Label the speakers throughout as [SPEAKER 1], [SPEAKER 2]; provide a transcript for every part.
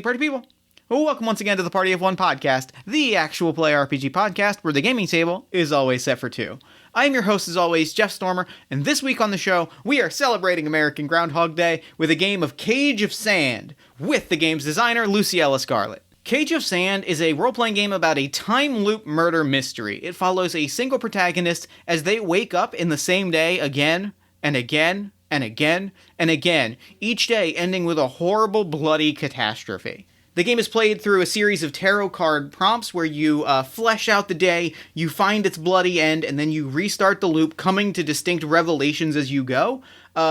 [SPEAKER 1] party people. Well, welcome once again to the Party of One podcast, the actual play RPG podcast where the gaming table is always set for two. I am your host as always, Jeff Stormer, and this week on the show, we are celebrating American Groundhog Day with a game of Cage of Sand with the game's designer, Luciella Scarlett. Cage of Sand is a role-playing game about a time loop murder mystery. It follows a single protagonist as they wake up in the same day again and again and again and again, each day ending with a horrible, bloody catastrophe. The game is played through a series of tarot card prompts where you flesh out the day, you find its bloody end, and then you restart the loop, coming to distinct revelations as you go.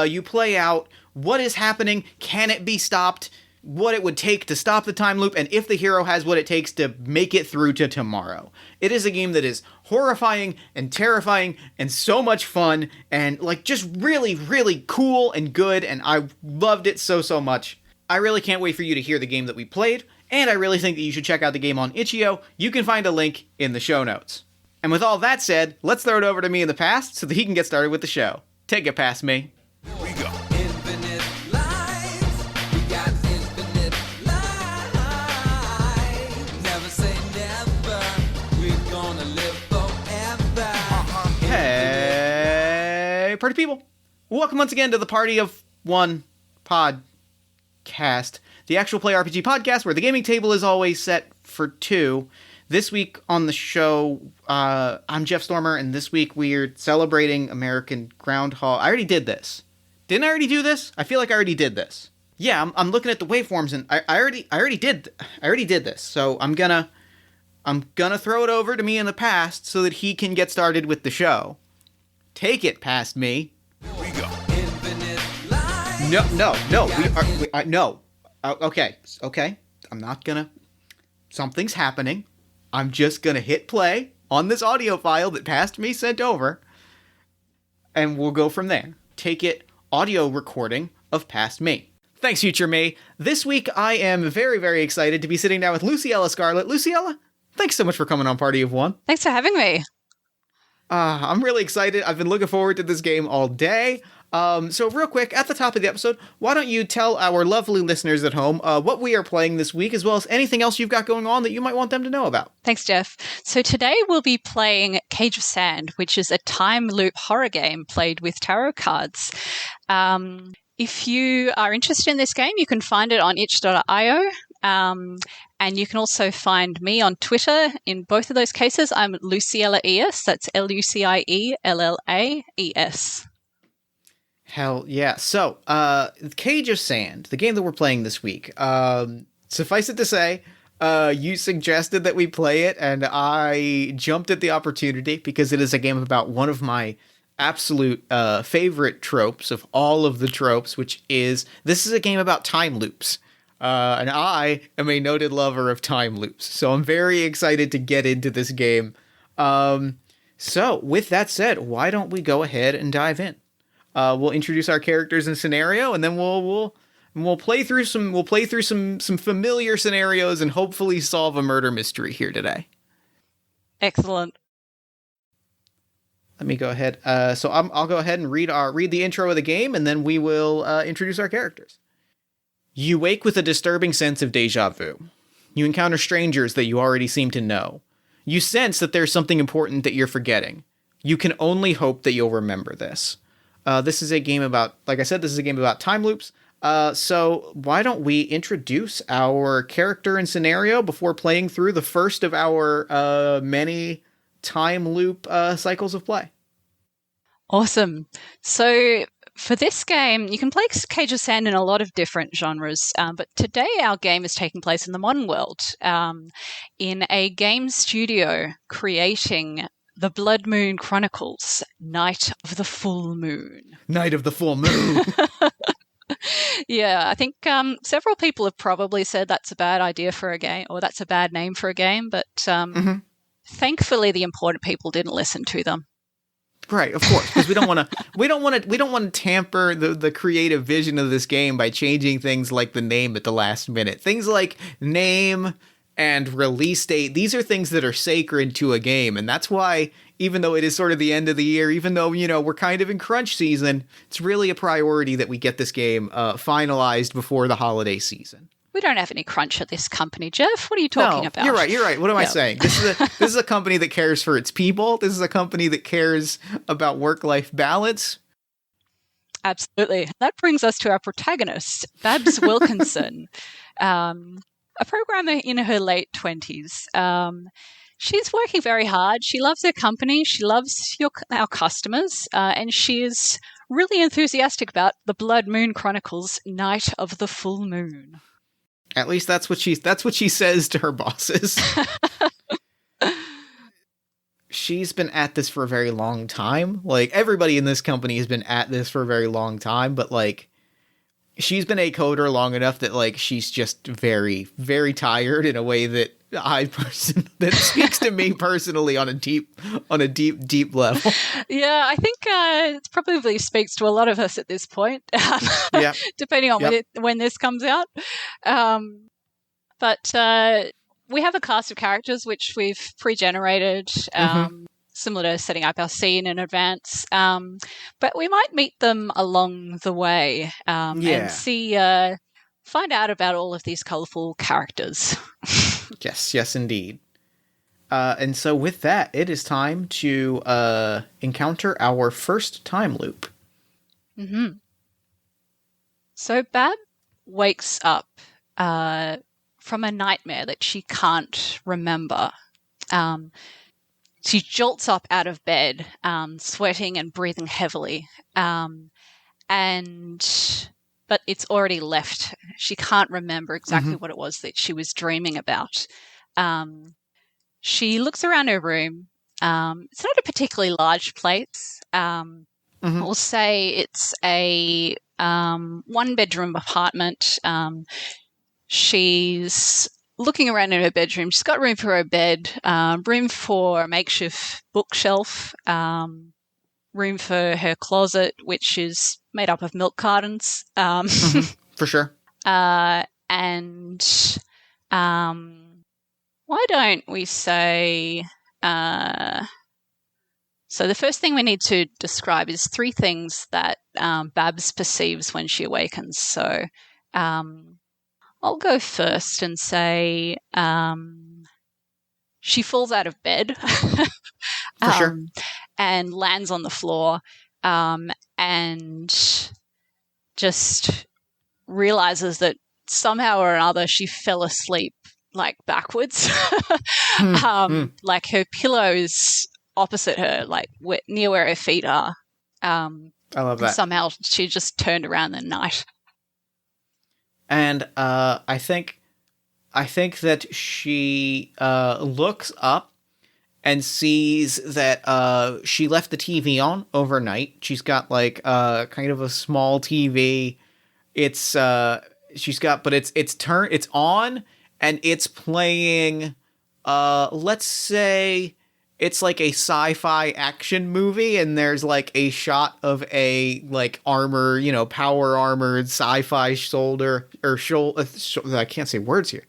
[SPEAKER 1] You play out what is happening, can it be stopped, what it would take to stop the time loop, and if the hero has what it takes to make it through to tomorrow. It is a game that is horrifying and terrifying and so much fun and just really, really cool and good, and I loved it so much. I really can't wait for you to hear the game that we played, and I really think that you should check out the game on itch.io. You can find a link in the show notes. And with all that said, let's throw it over to me in the past so that he can get started with the show. Take it past me.
[SPEAKER 2] Here we go.
[SPEAKER 1] Hey, party people. Welcome once again to the Party of One podcast, the actual play RPG podcast where the gaming table is always set for two. This week on the show, I'm Jeff Stormer, and this week we're celebrating American Groundhog. I already did this. Didn't I already do this? I feel like I already did this. Yeah, I'm looking at the waveforms, and I already did this. So I'm gonna throw it over to me in the past so that he can get started with the show. Take it past me.
[SPEAKER 2] Here we go.
[SPEAKER 1] No. Okay. I'm not gonna. Something's happening. I'm just gonna hit play on this audio file that past me sent over, and we'll go from there. Take it, audio recording of past me. Thanks, future me. This week I am very, very excited to be sitting down with Luciella Scarlett. Luciella, thanks so much for coming on Party of One.
[SPEAKER 3] Thanks for having me.
[SPEAKER 1] I'm really excited. I've been looking forward to this game all day. So real quick, at the top of the episode, why don't you tell our lovely listeners at home what we are playing this week, as well as anything else you've got going on that you might want them to know about.
[SPEAKER 3] Thanks, Jeff. So today we'll be playing Cage of Sand, which is a time loop horror game played with tarot cards. If you are interested in this game, you can find it on itch.io. And you can also find me on Twitter. In both of those cases, I'm Luciella ES. That's LUCIELLAES.
[SPEAKER 1] Hell yeah. So, Cage of Sand, the game that we're playing this week. Suffice it to say, you suggested that we play it, and I jumped at the opportunity because it is a game about one of my absolute favorite tropes of all of the tropes, which is, this is a game about time loops. And I am a noted lover of time loops, so I'm very excited to get into this game. So with that said, why don't we go ahead and dive in? We'll introduce our characters and scenario, and then we'll play through some familiar scenarios and hopefully solve a murder mystery here today.
[SPEAKER 3] Excellent.
[SPEAKER 1] Let me go ahead. So I'll go ahead and read the intro of the game, and then we will introduce our characters. You wake with a disturbing sense of deja vu. You encounter strangers that you already seem to know. You sense that there's something important that you're forgetting. You can only hope that you'll remember this. This is a game about, like I said, this is a game about time loops. So why don't we introduce our character and scenario before playing through the first of our many time loop cycles of play?
[SPEAKER 3] Awesome. So for this game, you can play Cage of Sand in a lot of different genres, but today our game is taking place in the modern world, in a game studio creating the Blood Moon Chronicles, Night of the Full Moon.
[SPEAKER 1] Night of the Full Moon.
[SPEAKER 3] Yeah, I think several people have probably said that's a bad idea for a game, or that's a bad name for a game, but thankfully the important people didn't listen to them.
[SPEAKER 1] Right, of course, because we don't want to tamper the creative vision of this game by changing things like the name at the last minute. Things like name and release date, these are things that are sacred to a game, and that's why, even though it is sort of the end of the year, even though, we're kind of in crunch season, it's really a priority that we get this game finalized before the holiday season.
[SPEAKER 3] We don't have any crunch at this company, Jeff. What are you talking about?
[SPEAKER 1] You're right. What am I saying? This is a company that cares for its people. This is a company that cares about work-life balance.
[SPEAKER 3] Absolutely. That brings us to our protagonist, Babs Wilkinson, a programmer in her late 20s. She's working very hard. She loves her company. She loves our customers. And she is really enthusiastic about the Blood Moon Chronicles Night of the Full Moon.
[SPEAKER 1] At least that's what she says to her bosses. She's been at this for a very long time. Like, everybody in this company has been at this for a very long time, but like, she's been a coder long enough that like she's just very, very tired in a way that that speaks to me personally on a deep level.
[SPEAKER 3] Yeah, I think it probably speaks to a lot of us at this point. Depending on when this comes out. But we have a cast of characters which we've pre-generated, similar to setting up our scene in advance. But we might meet them along the way and find out about all of these colourful characters.
[SPEAKER 1] Yes, indeed. And so with that, it is time to encounter our first time loop.
[SPEAKER 3] Mm-hmm. So Bab wakes up from a nightmare that she can't remember. She jolts up out of bed, sweating and breathing heavily. But it's already left. She can't remember exactly what it was that she was dreaming about. She looks around her room. It's not a particularly large place. We'll say it's a one-bedroom apartment. She's looking around in her bedroom. She's got room for her bed, room for a makeshift bookshelf, room for her closet, which is made up of milk cartons.
[SPEAKER 1] For sure.
[SPEAKER 3] And why don't we say... So the first thing we need to describe is 3 things that Babs perceives when she awakens. So I'll go first and say she falls out of bed
[SPEAKER 1] For sure.
[SPEAKER 3] and lands on the floor and just realizes that somehow or another she fell asleep like backwards. Like her pillow's opposite her, like near where her feet are.
[SPEAKER 1] I love that.
[SPEAKER 3] Somehow she just turned around in the night.
[SPEAKER 1] And I think that she looks up and sees that she left the TV on overnight. She's got like kind of a small TV. It's it's on and it's playing let's say it's like a sci-fi action movie, and there's like a shot of a like armor, power armored sci-fi soldier or I can't say words here.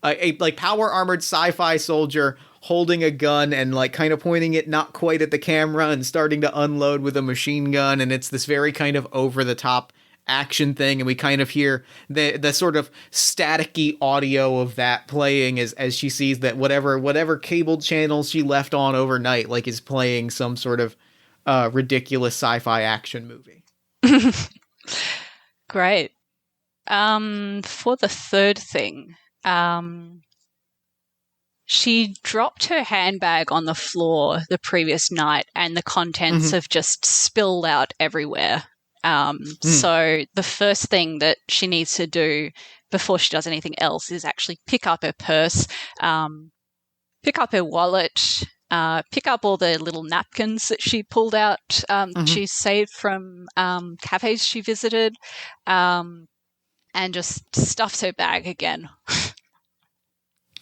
[SPEAKER 1] A like power armored sci-fi soldier holding a gun and like kind of pointing it not quite at the camera and starting to unload with a machine gun, and it's this very kind of over the top action thing, and we kind of hear the sort of staticky audio of that playing as she sees that whatever cable channel she left on overnight like is playing some sort of ridiculous sci-fi action movie.
[SPEAKER 3] Great. For the third thing, she dropped her handbag on the floor the previous night and the contents have just spilled out everywhere. So the first thing that she needs to do before she does anything else is actually pick up her purse, pick up her wallet, pick up all the little napkins that she pulled out, she saved from cafes she visited, and just stuffs her bag again.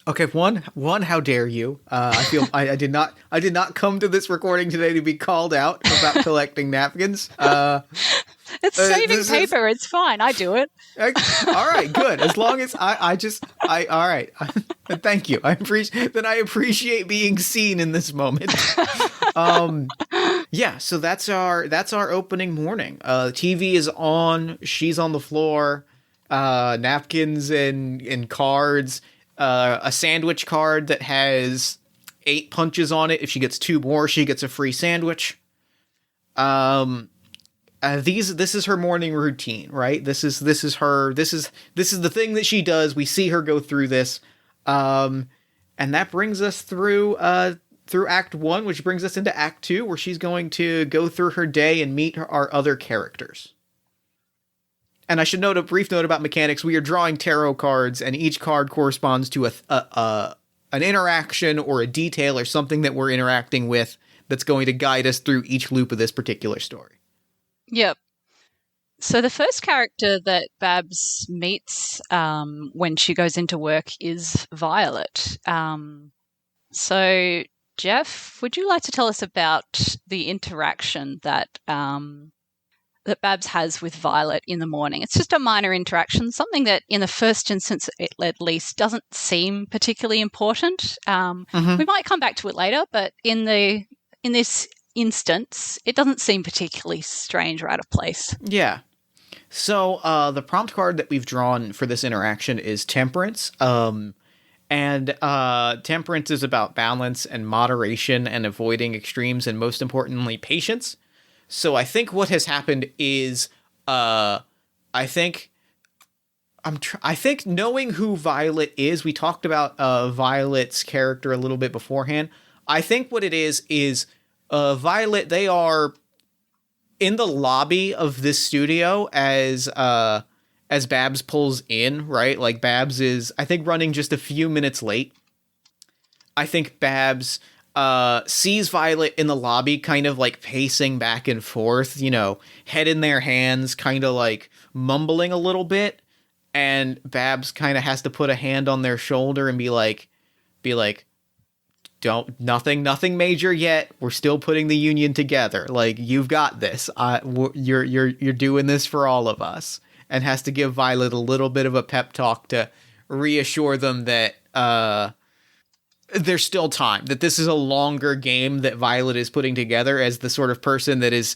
[SPEAKER 1] Okay, one, how dare you? I feel I did not come to this recording today to be called out about collecting napkins.
[SPEAKER 3] It's saving paper. It's fine. I do it.
[SPEAKER 1] All right, good. As long as all right. Thank you. I appreciate being seen in this moment. Yeah. So that's our opening morning. TV is on. She's on the floor. napkins and cards, a sandwich card that has 8 punches on it. If she gets 2 more, she gets a free sandwich. This is her morning routine, right? This is the thing that she does. We see her go through this. And that brings us through Act 1, which brings us into Act 2, where she's going to go through her day and meet our other characters. And I should note a brief note about mechanics. We are drawing tarot cards, and each card corresponds to an interaction or a detail or something that we're interacting with that's going to guide us through each loop of this particular story.
[SPEAKER 3] Yep. So the first character that Babs meets when she goes into work is Violet. So, Jeff, would you like to tell us about the interaction that that Babs has with Violet in the morning? It's just a minor interaction, something that in the first instance, at least, doesn't seem particularly important. We might come back to it later, but in this instance, it doesn't seem particularly strange or out of place.
[SPEAKER 1] Yeah. So the prompt card that we've drawn for this interaction is Temperance. And Temperance is about balance and moderation and avoiding extremes, and most importantly, patience. So I think what has happened is I think knowing who Violet is, we talked about Violet's character a little bit beforehand. I think what it is Violet, they are in the lobby of this studio as Babs pulls in, right? Like, Babs is, I think, running just a few minutes late. I think Babs sees Violet in the lobby kind of like pacing back and forth, head in their hands, kind of like mumbling a little bit. And Babs kind of has to put a hand on their shoulder and be like, nothing major yet. We're still putting the union together. Like, you've got this. You're doing this for all of us. And has to give Violet a little bit of a pep talk to reassure them that there's still time, that this is a longer game that Violet is putting together as the sort of person that is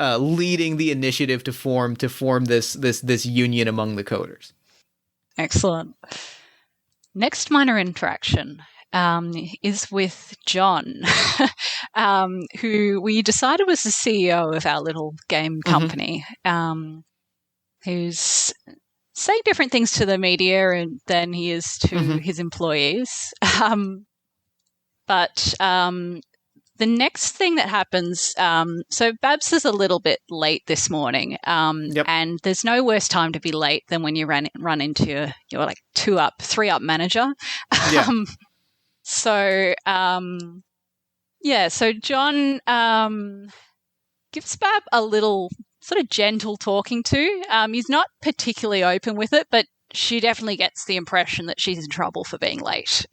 [SPEAKER 1] leading the initiative to form this union among the coders.
[SPEAKER 3] Excellent. Next minor interaction is with John, who we decided was the CEO of our little game company, who's saying different things to the media than he is to his employees. But the next thing that happens, so Babs is a little bit late this morning, and there's no worse time to be late than when you run into your like 3-up manager.
[SPEAKER 1] Yeah.
[SPEAKER 3] So John gives Bab a little sort of gentle talking to. He's not particularly open with it, but she definitely gets the impression that she's in trouble for being late.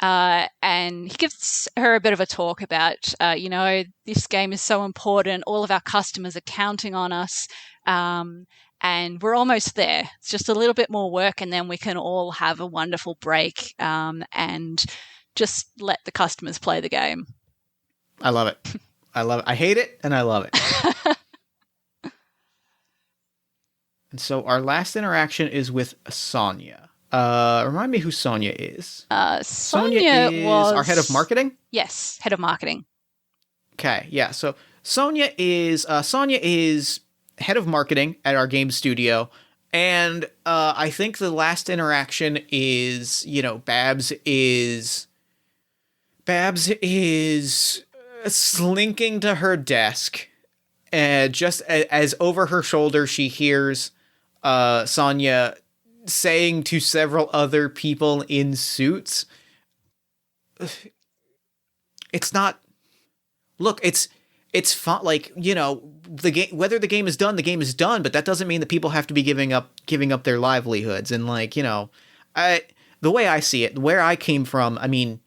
[SPEAKER 3] And he gives her a bit of a talk about, this game is so important. All of our customers are counting on us. And we're almost there. It's just a little bit more work, and then we can all have a wonderful break and just let the customers play the game.
[SPEAKER 1] I love it. I hate it, and I love it. And so our last interaction is with Sonia. Remind me who Sonia is.
[SPEAKER 3] Sonia was
[SPEAKER 1] our head of marketing?
[SPEAKER 3] Yes, head of marketing.
[SPEAKER 1] Okay, yeah. So Sonia is head of marketing at our game studio, and I think the last interaction is, Babs is slinking to her desk, and just as over her shoulder she hears Sonia saying to several other people in suits, it's not, look, it's fun, like, the game, whether the game is done, the game is done, but that doesn't mean that people have to be giving up their livelihoods. And like, the way I see it, where I came from, I mean,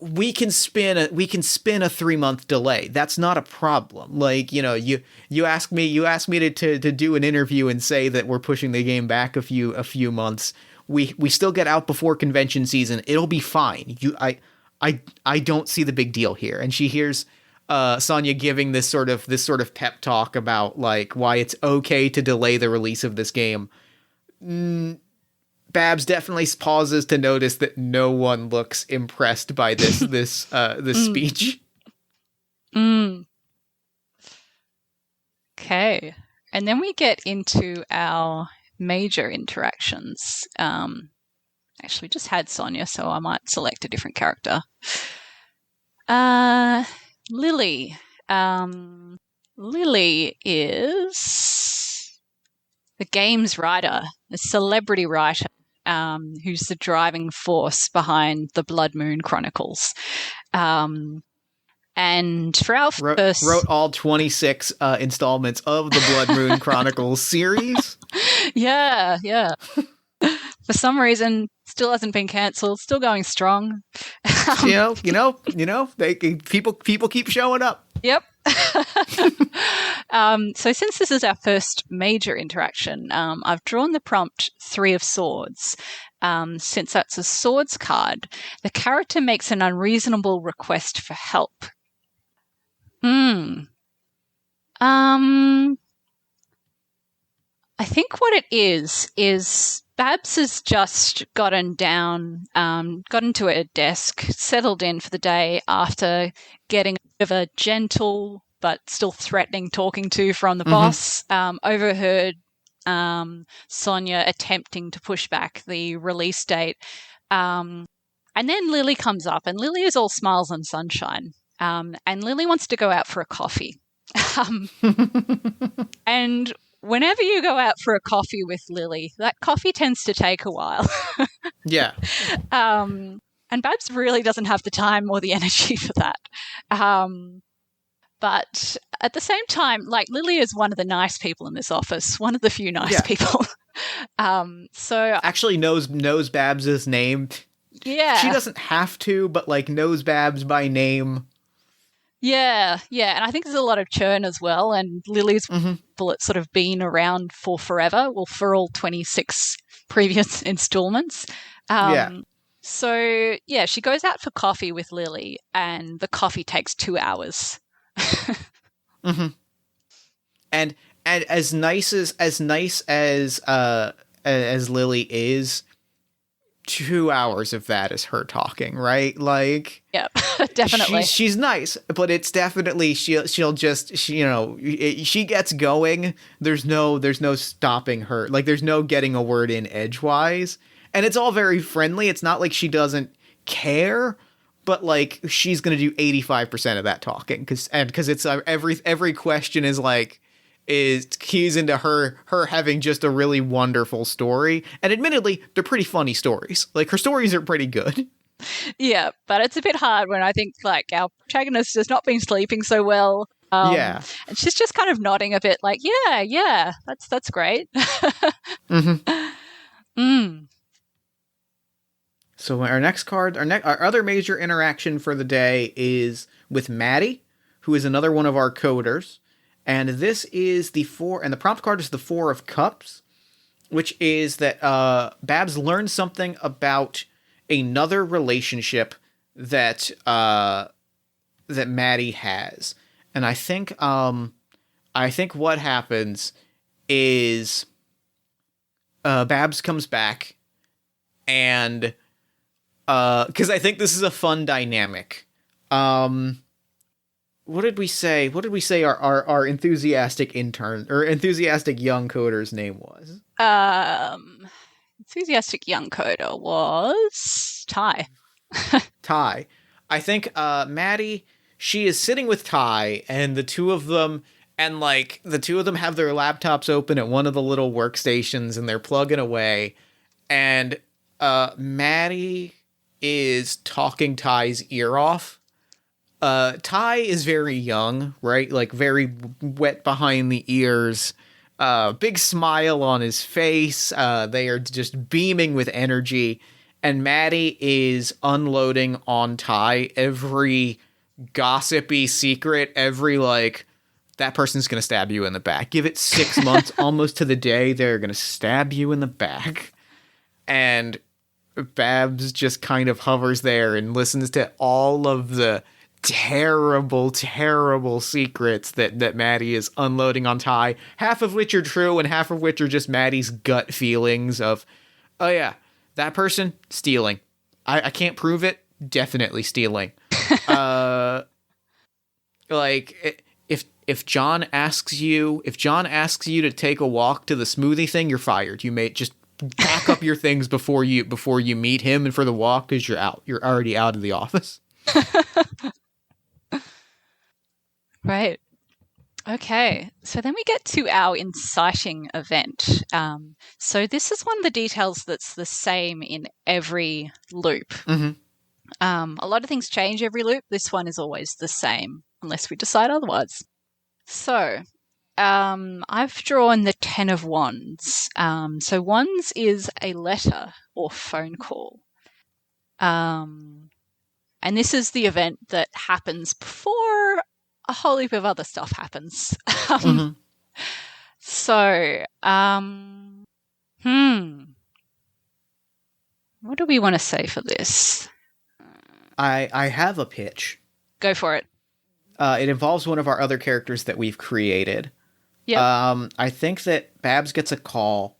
[SPEAKER 1] we can spin a 3-month delay. That's not a problem. Like, you ask me to do an interview and say that we're pushing the game back a few months. We still get out before convention season. It'll be fine. I don't see the big deal here. And she hears Sonya giving this sort of pep talk about like why it's okay to delay the release of this game. Babs definitely pauses to notice that no one looks impressed by this speech.
[SPEAKER 3] Okay. And then we get into our major interactions. Actually, we just had Sonya, so I might select a different character. Lily. Lily is the games writer, the celebrity writer, who's the driving force behind the Blood Moon Chronicles. And for our first...
[SPEAKER 1] Wrote all 26 installments of the Blood Moon Chronicles series.
[SPEAKER 3] Yeah. For some reason, still hasn't been cancelled. Still going strong.
[SPEAKER 1] People keep showing up.
[SPEAKER 3] Yep. So since this is our first major interaction, I've drawn the prompt 3 of Swords. Since that's a swords card, the character makes an unreasonable request for help. I think what it is Babs has just gotten to a desk, settled in for the day after getting a bit of a gentle but still threatening talking to from the boss, overheard Sonya attempting to push back the release date. And then Lily comes up, and Lily is all smiles and sunshine. And Lily wants to go out for a coffee. And whenever you go out for a coffee with Lily, that coffee tends to take a while.
[SPEAKER 1] Yeah.
[SPEAKER 3] And Babs really doesn't have the time or the energy for that. But at the same time, like, Lily is one of the nice people in this office, one of the few nice people. So
[SPEAKER 1] actually knows Babs's name.
[SPEAKER 3] Yeah.
[SPEAKER 1] She doesn't have to, but like knows Babs by name.
[SPEAKER 3] Yeah. And I think there's a lot of churn as well. And Lily's bullet sort of been around for forever, well, for all 26 previous installments. So, yeah, she goes out for coffee with Lily, and the coffee takes 2 hours.
[SPEAKER 1] And as nice as Lily is, 2 hours of that is her talking, right? Like,
[SPEAKER 3] yeah, definitely.
[SPEAKER 1] She's nice, but it's definitely she gets going. There's no stopping her. Like, there's no getting a word in edgewise, and it's all very friendly. It's not like she doesn't care, but like she's gonna do 85% of that talking because it's every question is keys into her having just a really wonderful story. And admittedly, they're pretty funny stories. Like, her stories are pretty good.
[SPEAKER 3] Yeah, but it's a bit hard when I think like our protagonist has not been sleeping so well. And she's just kind of nodding a bit like, yeah, that's great.
[SPEAKER 1] So our next card, our other major interaction for the day is with Maddie, who is another one of our coders. And this is the 4, and the prompt card is the 4 of Cups, which is that Babs learns something about another relationship that Maddie has. And I think what happens is Babs comes back, and because I think this is a fun dynamic. What did we say? What did we say our enthusiastic intern or enthusiastic young coder's name was?
[SPEAKER 3] Enthusiastic young coder was Ty.
[SPEAKER 1] Ty. I think Maddie, she is sitting with Ty, and the two of them have their laptops open at one of the little workstations, and they're plugging away, and Maddie is talking Ty's ear off. Ty is very young, right? Like, very wet behind the ears. Big smile on his face. They are just beaming with energy. And Maddie is unloading on Ty every gossipy secret, every, like, that person's going to stab you in the back. Give it 6 months, almost to the day, they're going to stab you in the back. And Babs just kind of hovers there and listens to all of the terrible, terrible secrets that Maddie is unloading on Ty, half of which are true and half of which are just Maddie's gut feelings of, oh yeah, that person, stealing. I can't prove it, definitely stealing. Like, if John asks you to take a walk to the smoothie thing, you're fired. You may just pack up your things before you meet him and for the walk, because you're out. You're already out of the office.
[SPEAKER 3] Right. Okay, so then we get to our inciting event. So this is one of the details that's the same in every loop.
[SPEAKER 1] Mm-hmm.
[SPEAKER 3] A lot of things change every loop. This one is always the same, unless we decide otherwise. So I've drawn the 10 of Wands. So Wands is a letter or phone call. And this is the event that happens before a whole heap of other stuff happens. So, what do we want to say for this?
[SPEAKER 1] I have a pitch.
[SPEAKER 3] Go for it.
[SPEAKER 1] It involves one of our other characters that we've created.
[SPEAKER 3] Yeah.
[SPEAKER 1] I think that Babs gets a call,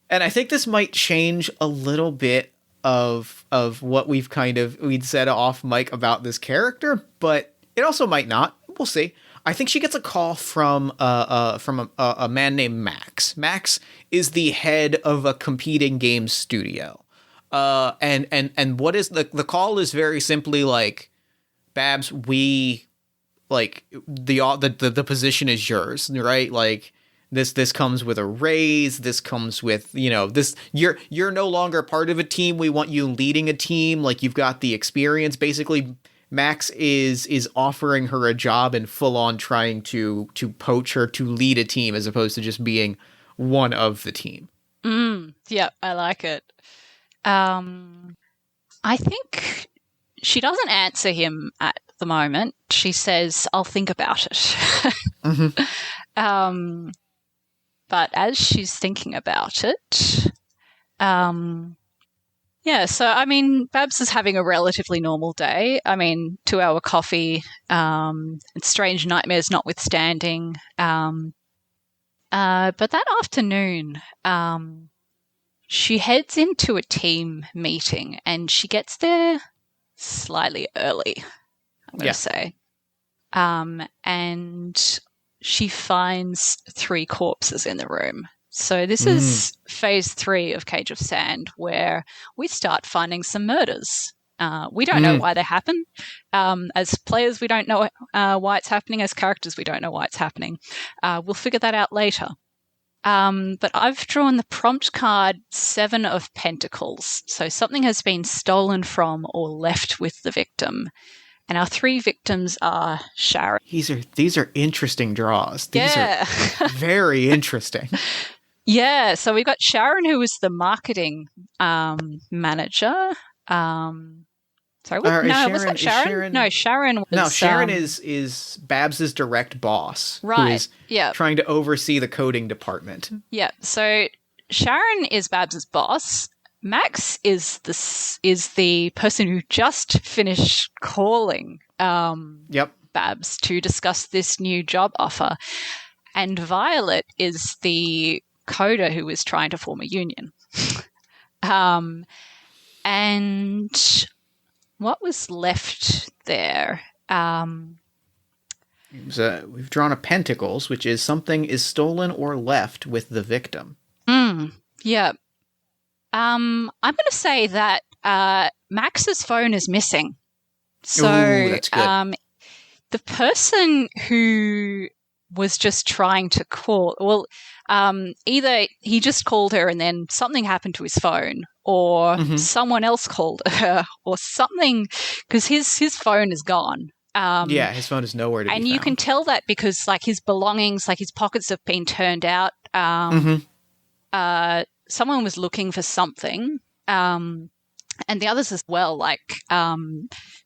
[SPEAKER 1] and I think this might change a little bit of what we'd said off mic about this character, but it also might not. We'll see. I think she gets a call from a man named Max. Max is the head of a competing games studio. And what is the call is very simply like, Babs, we like the position is yours, right? Like this comes with a raise. This comes with, this, you're no longer part of a team. We want you leading a team. Like, you've got the experience. Basically, Max is offering her a job and full on trying to poach her to lead a team as opposed to just being one of the team.
[SPEAKER 3] Yeah, I like it. I think she doesn't answer him at the moment. She says, I'll think about it. But as she's thinking about it, yeah, so, I mean, Babs is having a relatively normal day. I mean, 2-hour coffee, and strange nightmares notwithstanding. But that afternoon, she heads into a team meeting and she gets there slightly early, I'm going to say. And she finds 3 corpses in the room. So this is phase 3 of Cage of Sand, where we start finding some murders. We don't know why they happen. As players, we don't know why it's happening. As characters, we don't know why it's happening. We'll figure that out later. But I've drawn the prompt card 7 of Pentacles. So something has been stolen from or left with the victim. And our 3 victims are Sharon.
[SPEAKER 1] These are interesting draws. These are very interesting.
[SPEAKER 3] Yeah, so we've got Sharon, who is the marketing manager. Sorry, was that Sharon? No, Sharon was...
[SPEAKER 1] No, Sharon is Babs's direct boss.
[SPEAKER 3] Right,
[SPEAKER 1] who is trying to oversee the coding department. Yeah,
[SPEAKER 3] so Sharon is Babs's boss. Max is the person who just finished calling Babs to discuss this new job offer. And Violet is the coder who is trying to form a union. And what was left there?
[SPEAKER 1] We've drawn a Pentacles, which is something is stolen or left with the victim.
[SPEAKER 3] Yeah. I'm going to say that Max's phone is missing. So
[SPEAKER 1] that's good.
[SPEAKER 3] The person who was just trying to call, either he just called her and then something happened to his phone, or someone else called her, or something, because his phone is gone.
[SPEAKER 1] His phone is nowhere to be found.
[SPEAKER 3] And you can tell that because, like, his belongings, like his pockets have been turned out. Someone was looking for something. And the others as well, like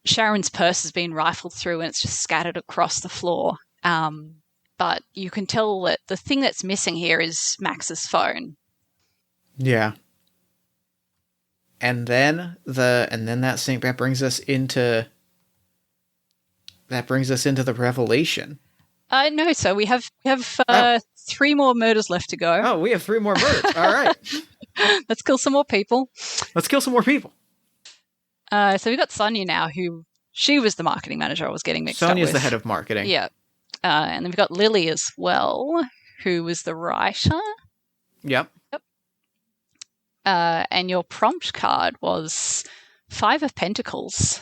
[SPEAKER 3] Sharon's purse has been rifled through and it's just scattered across the floor. But you can tell that the thing that's missing here is Max's phone.
[SPEAKER 1] Yeah. And then that brings us into That brings us into the revelation.
[SPEAKER 3] No, so we have 3 more murders left to go.
[SPEAKER 1] Oh, we have 3 more murders. All right.
[SPEAKER 3] Let's kill some more people.
[SPEAKER 1] Let's kill some more people.
[SPEAKER 3] So we've got Sonia now, who she was the marketing manager I was getting mixed up with.
[SPEAKER 1] Sonia's the head of marketing.
[SPEAKER 3] Yeah. And then we've got Lily as well, who was the writer.
[SPEAKER 1] Yep.
[SPEAKER 3] And your prompt card was 5 of Pentacles.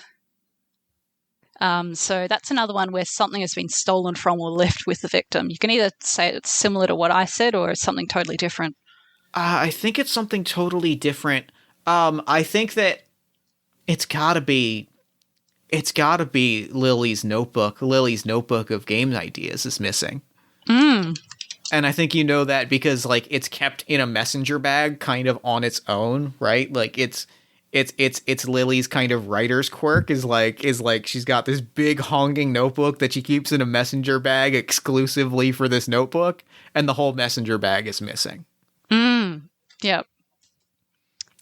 [SPEAKER 3] So that's another one where something has been stolen from or left with the victim. You can either say it's similar to what I said or it's something totally different.
[SPEAKER 1] I think it's something totally different. I think that it's gotta be Lily's notebook. Lily's notebook of game ideas is missing. And I think you know that because like it's kept in a messenger bag kind of on its own, right? Like it's Lily's kind of writer's quirk is like she's got this big honking notebook that she keeps in a messenger bag exclusively for this notebook, and the whole messenger bag is missing.
[SPEAKER 3] Yep.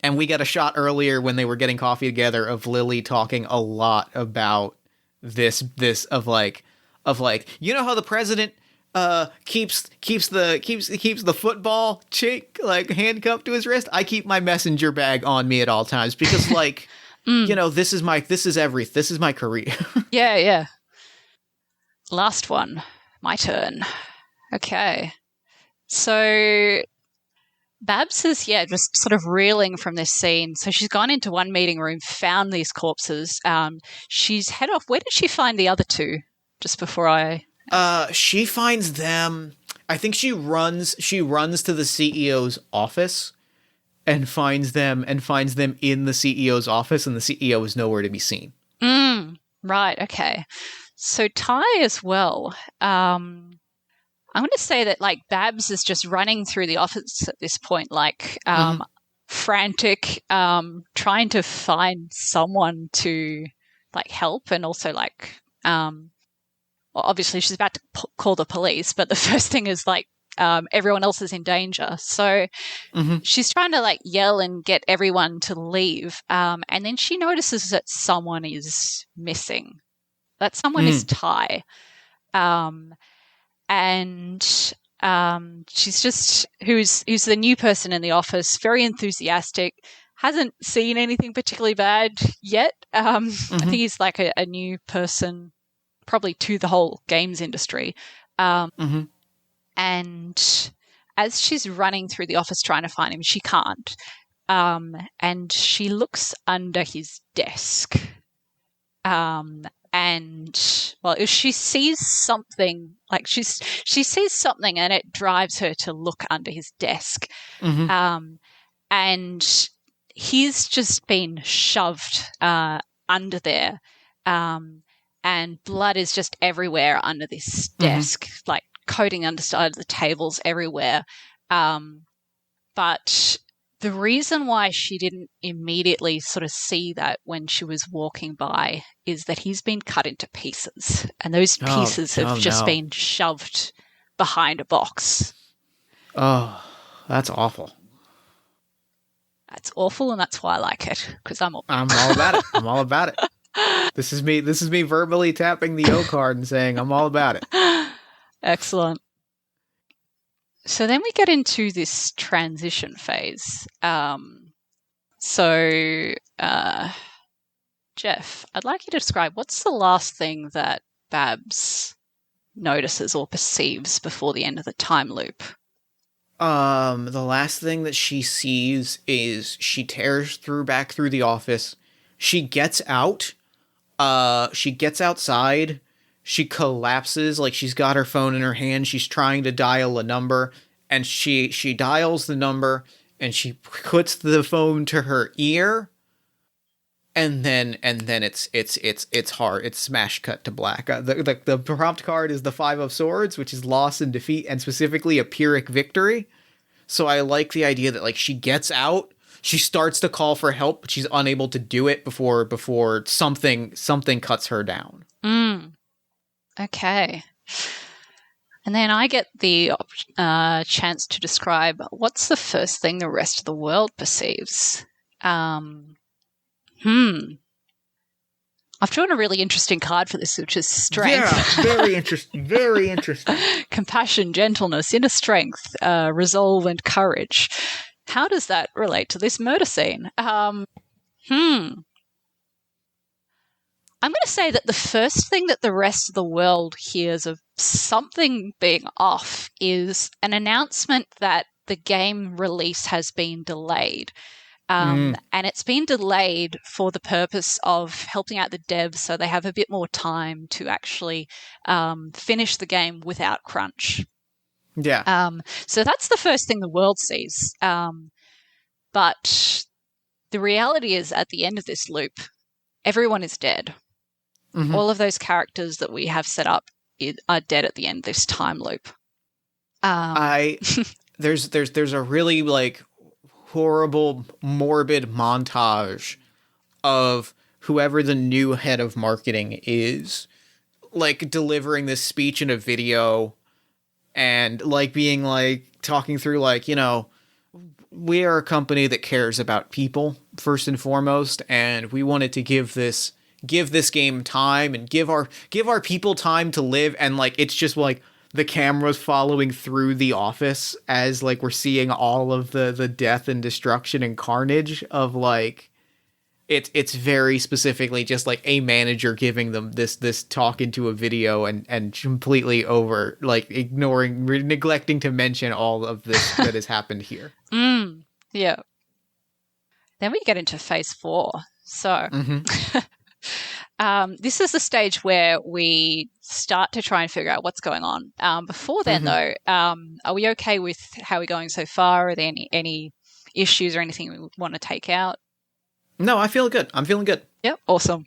[SPEAKER 1] And we got a shot earlier when they were getting coffee together of Lily talking a lot about this of like you know how the president keeps the football chick like handcuffed to his wrist. I keep my messenger bag on me at all times because like you know this is my career.
[SPEAKER 3] Yeah. Last one, my turn. Okay, so Babs is just sort of reeling from this scene. So she's gone into one meeting room, found these corpses. She's head off. Where did she find the other 2? Just before
[SPEAKER 1] she finds them. I think she runs to the CEO's office and finds them in the CEO's office, and the CEO is nowhere to be seen.
[SPEAKER 3] Right. Okay. So Ty as well. I'm going to say that like Babs is just running through the office at this point, like frantic, trying to find someone to like help, and also like well, obviously she's about to call the police, but the first thing is like everyone else is in danger. So she's trying to like yell and get everyone to leave. And then she notices that someone is missing. That someone is Ty. And she's just who's the new person in the office, very enthusiastic, hasn't seen anything particularly bad yet. I think he's like a new person probably to the whole games industry. And as she's running through the office trying to find him, she can't. And she looks under his desk. And well, if she sees something, like she sees something, and it drives her to look under his desk. And he's just been shoved under there, and blood is just everywhere under this desk, like coating underside of the tables everywhere. But the reason why she didn't immediately sort of see that when she was walking by is that he's been cut into pieces, and those pieces have just been shoved behind a box.
[SPEAKER 1] Oh, that's awful.
[SPEAKER 3] That's awful, and that's why I like it, because I'm all
[SPEAKER 1] about it. I'm all about it. This is me verbally tapping the O card and saying I'm all about it.
[SPEAKER 3] Excellent. So then we get into this transition phase. Jeff, I'd like you to describe what's the last thing that Babs notices or perceives before the end of the time loop.
[SPEAKER 1] The last thing that she sees is she tears back through the office. She gets out. She gets outside. She collapses, like she's got her phone in her hand. She's trying to dial a number, and she dials the number, and she puts the phone to her ear, and then it's hard. It's smash cut to black. The prompt card is the 5 of Swords, which is loss and defeat, and specifically a Pyrrhic victory. So I like the idea that like she gets out, she starts to call for help, but she's unable to do it before something cuts her down.
[SPEAKER 3] Okay. And then I get the chance to describe what's the first thing the rest of the world perceives. I've drawn a really interesting card for this, which is strength.
[SPEAKER 1] Yeah, very interesting. Very interesting.
[SPEAKER 3] Compassion, gentleness, inner strength, resolve, and courage. How does that relate to this murder scene? I'm going to say that the first thing that the rest of the world hears of something being off is an announcement that the game release has been delayed. And it's been delayed for the purpose of helping out the devs so they have a bit more time to actually finish the game without crunch.
[SPEAKER 1] Yeah.
[SPEAKER 3] So that's the first thing the world sees. But the reality is, at the end of this loop, everyone is dead. Mm-hmm. All of those characters that we have set up are dead at the end of this time loop.
[SPEAKER 1] There's a really like horrible, morbid montage of whoever the new head of marketing is, like delivering this speech in a video and like being like talking through like, you know, we are a company that cares about people first and foremost, and we wanted to give this game time and give our people time to live. And like it's just like the camera's following through the office as like we're seeing all of the death and destruction and carnage of like it's very specifically just like a manager giving them this talk into a video and completely over like neglecting to mention all of this that has happened here.
[SPEAKER 3] Yeah. Then we get into phase 4. So this is the stage where we start to try and figure out what's going on. Before then, though, are we okay with how we're going so far? Are there any issues or anything we want to take out?
[SPEAKER 1] No, I feel good. I'm feeling good.
[SPEAKER 3] Yep, awesome.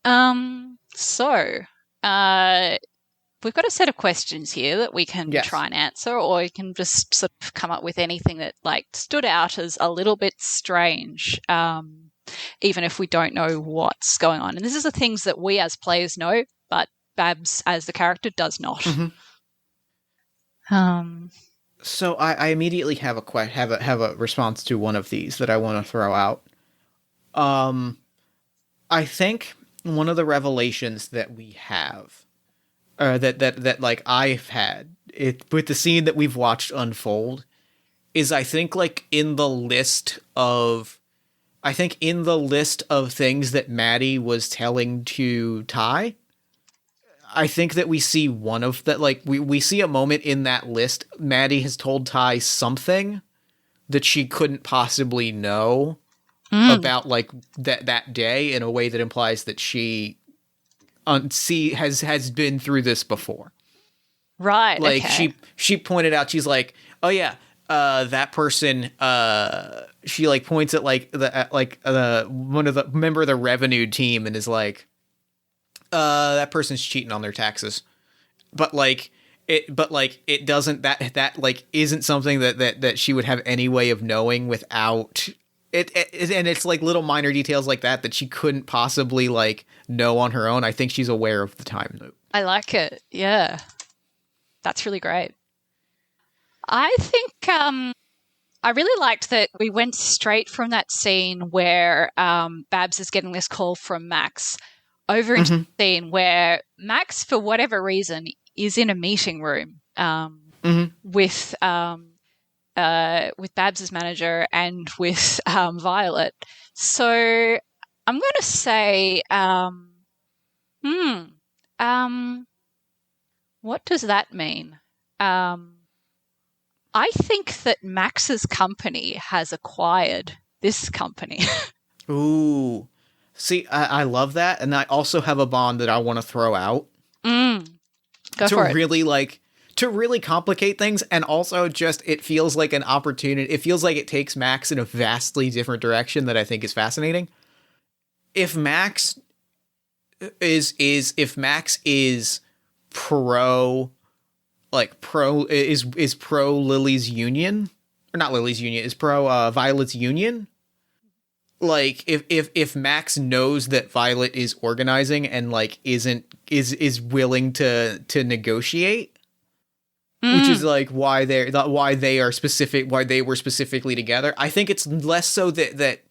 [SPEAKER 3] So we've got a set of questions here that we can try and answer, or you can just sort of come up with anything that like stood out as a little bit strange. Even if we don't know what's going on. And this is the things that we as players know, but Babs as the character does not.
[SPEAKER 1] So I immediately have a response to one of these that I want to throw out. I think one of the revelations that we have, that like I've had with the scene that we've watched unfold, is I think like in the list of things that Maddie was telling to Ty, I think that we see one of that, like we see a moment in that list. Maddie has told Ty something that she couldn't possibly know about like that day in a way that implies that she has been through this before.
[SPEAKER 3] Right.
[SPEAKER 1] Like
[SPEAKER 3] okay.
[SPEAKER 1] she pointed out, she's like, oh yeah, that person, she like points at like one of the member of the revenue team and is like, that person's cheating on their taxes. But it doesn't, that like isn't something that she would have any way of knowing without it. And it's like little minor details like that she couldn't possibly like know on her own. I think she's aware of the time loop.
[SPEAKER 3] I like it. Yeah. That's really great. I think I really liked that we went straight from that scene where Babs is getting this call from Max over into the scene where Max, for whatever reason, is in a meeting room with Babs's manager and with Violet. So I'm going to say, what does that mean? I think that Max's company has acquired this company.
[SPEAKER 1] Ooh. See, I love that. And I also have a bond that I want to throw out.
[SPEAKER 3] Go for it.
[SPEAKER 1] To really complicate things. And also just, it feels like an opportunity. It feels like it takes Max in a vastly different direction that I think is fascinating. If Max is pro Lily's union, or not Lily's union, is pro Violet's union. Like if Max knows that Violet is organizing and like is willing to negotiate, which is like why they were specifically together. I think it's less so that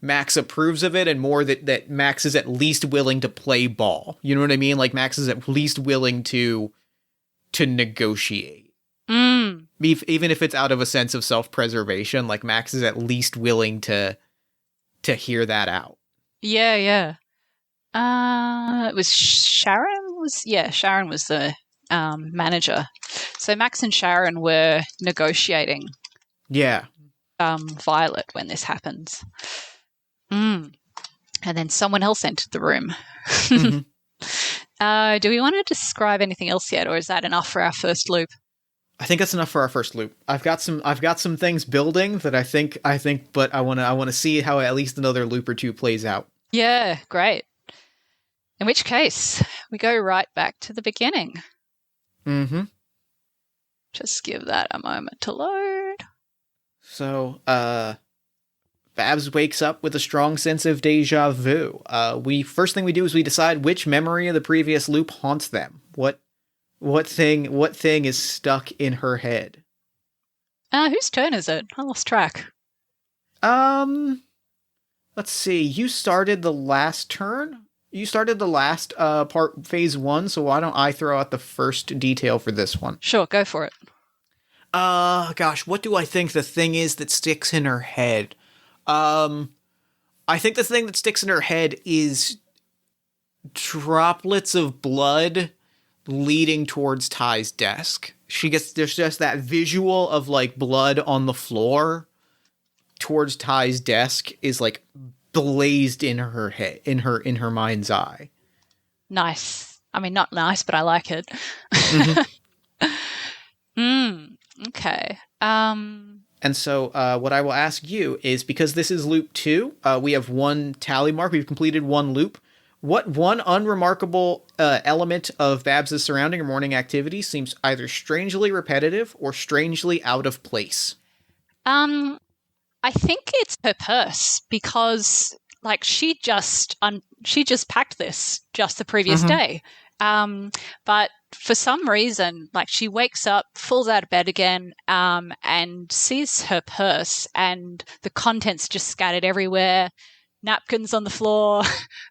[SPEAKER 1] Max approves of it and more that Max is at least willing to play ball. You know what I mean? Like Max is at least willing to negotiate. Even if it's out of a sense of self-preservation, like Max is at least willing to hear that out.
[SPEAKER 3] Yeah. It was Sharon Sharon was the manager. So Max and Sharon were negotiating.
[SPEAKER 1] Yeah.
[SPEAKER 3] Violet when this happens. And then someone else entered the room.
[SPEAKER 1] Mm-hmm.
[SPEAKER 3] Do we want to describe anything else yet, or is that enough for our first loop?
[SPEAKER 1] I think that's enough for our first loop. I've got some things building that I think, but I want to see how at least another loop or two plays out.
[SPEAKER 3] Yeah, great. In which case, we go right back to the beginning.
[SPEAKER 1] Mm-hmm.
[SPEAKER 3] Just give that a moment to load.
[SPEAKER 1] So, Babs wakes up with a strong sense of deja vu. First thing we do is we decide which memory of the previous loop haunts them. What thing is stuck in her head?
[SPEAKER 3] Whose turn is it? I lost track.
[SPEAKER 1] Let's see. You started the last turn. You started the last part, phase 1. So why don't I throw out the first detail for this one?
[SPEAKER 3] Sure, go for it.
[SPEAKER 1] Gosh, what do I think the thing is that sticks in her head? I think the thing that sticks in her head is droplets of blood leading towards Ty's desk. There's just that visual of like blood on the floor towards Ty's desk is like blazed in her head, in her mind's eye.
[SPEAKER 3] Nice. I mean, not nice, but I like it. Okay.
[SPEAKER 1] And so what I will ask you is, because this is loop 2, we have one tally mark. We've completed one loop. What one unremarkable element of Babs' surrounding or morning activity seems either strangely repetitive or strangely out of place?
[SPEAKER 3] I think it's her purse, because like she just packed this just the previous day. But for some reason, like she wakes up, falls out of bed again, and sees her purse and the contents just scattered everywhere. Napkins on the floor,